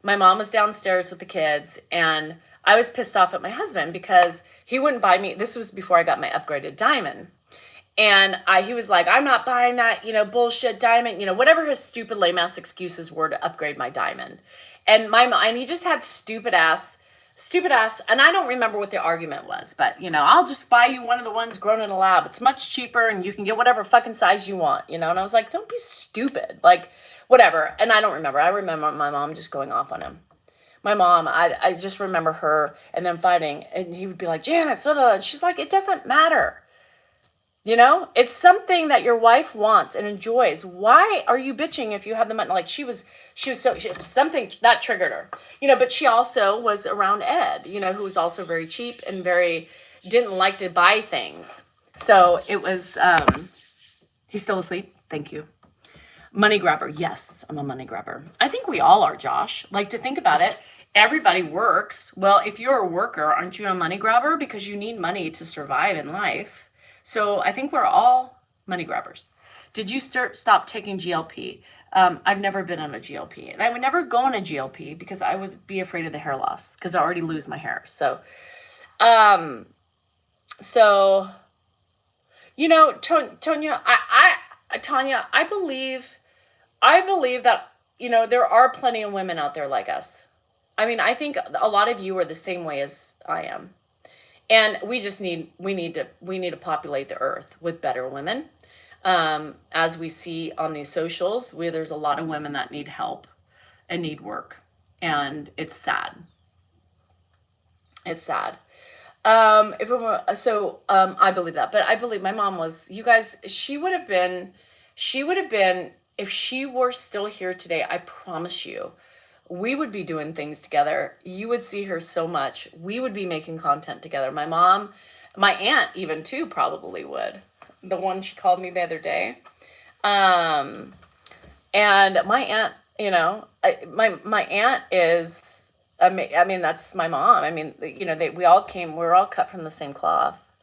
my mom was downstairs with the kids, and I was pissed off at my husband because he wouldn't buy me. This was before I got my upgraded diamond. And he was like, "I'm not buying that, bullshit diamond," whatever his stupid lame ass excuses were to upgrade my diamond. And and he just had stupid ass, and I don't remember what the argument was, but I'll just buy you one of the ones grown in a lab. It's much cheaper and you can get whatever fucking size you want, And I was like, don't be stupid. Whatever. And I don't remember. I remember my mom just going off on him. My mom, I just remember her and them fighting, and he would be like, Janet, blah, blah, blah. And she's like, it doesn't matter. You know, it's something that your wife wants and enjoys. Why are you bitching if you have the money? Like something that triggered her, you know, but she also was around Ed, you know, who was also very cheap and very, didn't like to buy things. So it was, he's still asleep. Thank you. Money grabber. Yes, I'm a money grabber. I think we all are, Josh. Like, to think about it, everybody works. Well, if you're a worker, aren't you a money grabber? Because you need money to survive in life. So I think we're all money grabbers. Did you stop taking GLP? I've never been on a GLP, and I would never go on a GLP because I would be afraid of the hair loss because I already lose my hair. So, so you know, Tonya, Tanya, I believe that, you know, there are plenty of women out there like us. I mean, I think a lot of you are the same way as I am. And we need to populate the earth with better women. As we see on these socials, where there's a lot of women that need help and need work. And it's sad. It's sad. I believe that, but I believe my mom was, you guys, she would have been, if she were still here today, I promise you, we would be doing things together. You would see her so much. We would be making content together. My mom, my aunt even too, probably would. The one she called me the other day. And my aunt, you know, my aunt is, I mean, that's my mom. I mean, you know, we're all cut from the same cloth,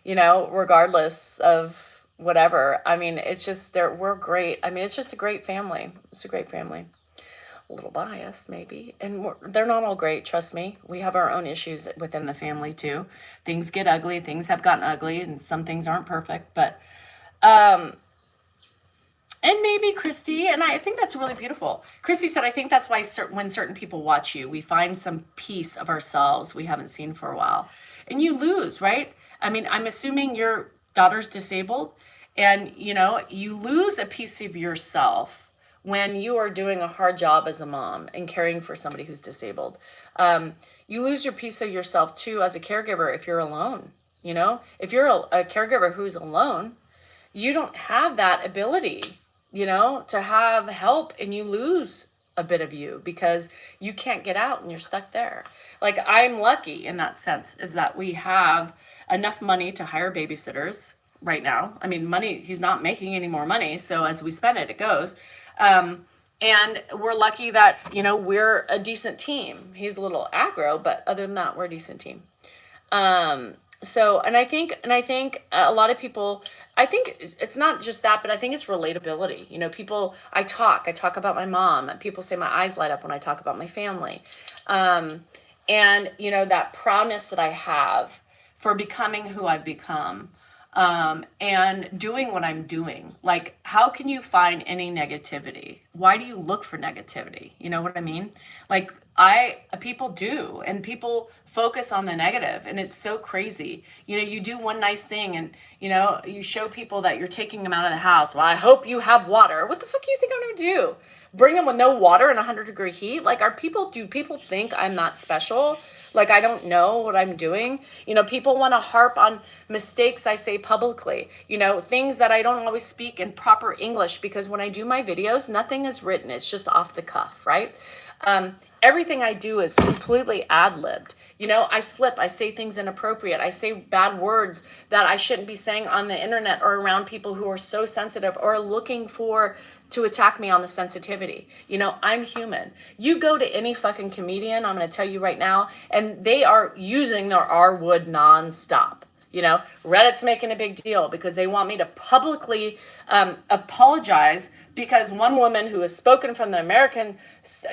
you know, regardless of whatever. I mean, it's just, we're great. I mean, it's just a great family. It's a great family. A little biased maybe, and they're not all great, trust me. We have our own issues within the family too. Things get ugly, things have gotten ugly, and some things aren't perfect, but and maybe Christy, and I think that's really beautiful. Christy said, I think that's why when certain people watch you, we find some piece of ourselves we haven't seen for a while, and you lose, right? I mean, I'm assuming your daughter's disabled, and you know, you lose a piece of yourself when you are doing a hard job as a mom and caring for somebody who's disabled. You lose your piece of yourself too as a caregiver if you're alone. You know, if you're a caregiver who's alone, you don't have that ability, you know, to have help, and you lose a bit of you because you can't get out and you're stuck there. Like, I'm lucky in that sense, is that we have enough money to hire babysitters right now. I mean, money, he's not making any more money, so as we spend it, it goes. And we're lucky that, you know, we're a decent team. He's a little aggro, but other than that, we're a decent team. So, and I think a lot of people, I think it's not just that, but I think it's relatability. You know, people, I talk about my mom. People say my eyes light up when I talk about my family. And, you know, that proudness that I have for becoming who I've become. And doing what I'm doing. Like, how can you find any negativity? Why do you look for negativity? You know what I mean? Like, people do, and people focus on the negative, and it's so crazy. You know, you do one nice thing, and, you know, you show people that you're taking them out of the house. Well, I hope you have water. What the fuck do you think I'm gonna do? Bring them with no water in 100-degree heat? Like, do people think I'm not special? Like, I don't know what I'm doing. You know, people want to harp on mistakes I say publicly, you know, things that I don't always speak in proper English, because when I do my videos, nothing is written. It's just off the cuff, right? Everything I do is completely ad-libbed. You know, I slip, I say things inappropriate. I say bad words that I shouldn't be saying on the internet or around people who are so sensitive or looking to attack me on the sensitivity. You know, I'm human. You go to any fucking comedian, I'm going to tell you right now, and they are using their R-word nonstop. You know, Reddit's making a big deal because they want me to publicly apologize because one woman who has spoken from the American,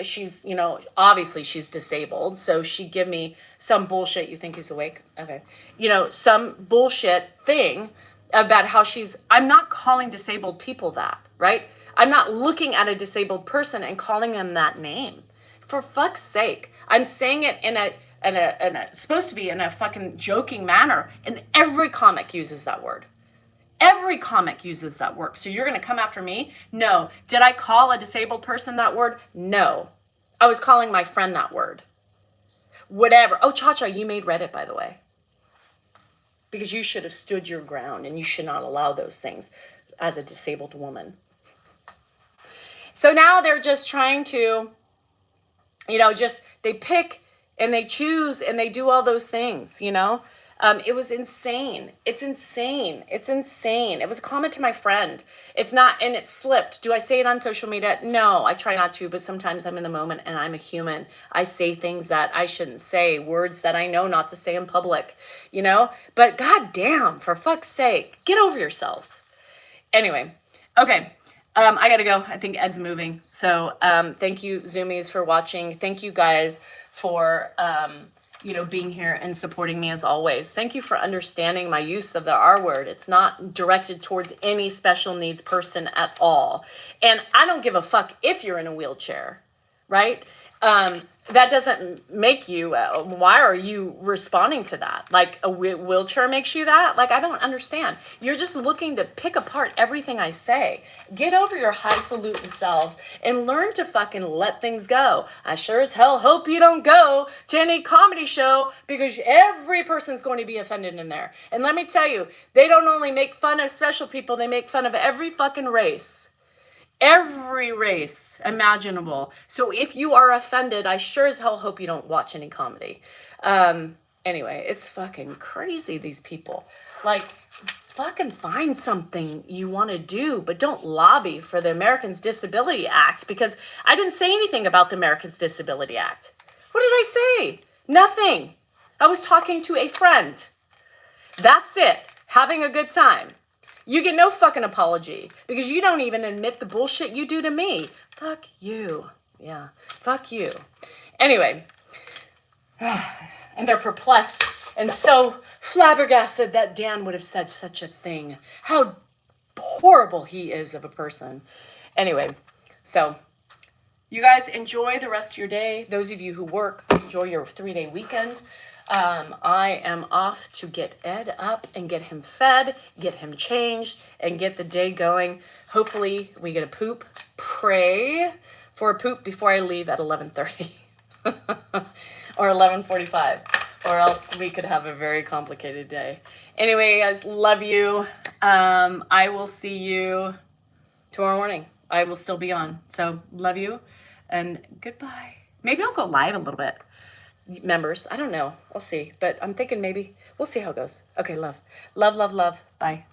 she's, you know, obviously she's disabled. So she give me some bullshit. You think he's awake? Okay. You know, some bullshit thing about how I'm not calling disabled people that, right? I'm not looking at a disabled person and calling them that name. For fuck's sake. I'm saying it in a supposed to be in a fucking joking manner. And every comic uses that word. Every comic uses that word. So you're going to come after me? No. Did I call a disabled person that word? No. I was calling my friend that word. Whatever. Oh, Cha-Cha, you made Reddit, by the way. Because you should have stood your ground and you should not allow those things as a disabled woman. So now they're just trying to, they pick and they choose and they do all those things, It was insane. It's insane. It's insane. It was a comment to my friend. It's not, and it slipped. Do I say it on social media? No, I try not to, but sometimes I'm in the moment and I'm a human. I say things that I shouldn't say, words that I know not to say in public, But goddamn, for fuck's sake, get over yourselves. Anyway, okay. I gotta go. I think Ed's moving. So thank you, Zoomies, for watching. Thank you guys for being here and supporting me as always. Thank you for understanding my use of the R word. It's not directed towards any special needs person at all. And I don't give a fuck if you're in a wheelchair, right? That doesn't make you, why are you responding to that? Like a wheelchair makes you that? Like, I don't understand. You're just looking to pick apart everything I say. Get over your highfalutin selves and learn to fucking let things go. I sure as hell hope you don't go to any comedy show because every person's going to be offended in there. And let me tell you, they don't only make fun of special people, they make fun of every fucking race. Every race imaginable. So if you are offended, I sure as hell hope you don't watch any comedy. Anyway, it's fucking crazy, these people. Like, fucking find something you want to do, but don't lobby for the Americans Disability Act, because I didn't say anything about the Americans Disability Act. What did I say? Nothing. I was talking to a friend. That's it. Having a good time. You get no fucking apology because you don't even admit the bullshit you do to me. Fuck you. Yeah, fuck you. Anyway, and they're perplexed and so flabbergasted that Dan would have said such a thing. How horrible he is of a person. Anyway, so you guys enjoy the rest of your day. Those of you who work, enjoy your 3-day weekend. I am off to get Ed up and get him fed, get him changed, and get the day going. Hopefully we get a poop. Pray for a poop before I leave at 11:30 or 11:45, or else we could have a very complicated day. Anyway, guys, love you. I will see you tomorrow morning. I will still be on. So love you and goodbye. Maybe I'll go live a little bit. Members, I don't know. We'll see. But I'm thinking maybe we'll see how it goes. Okay, love. Love, love, love. Bye.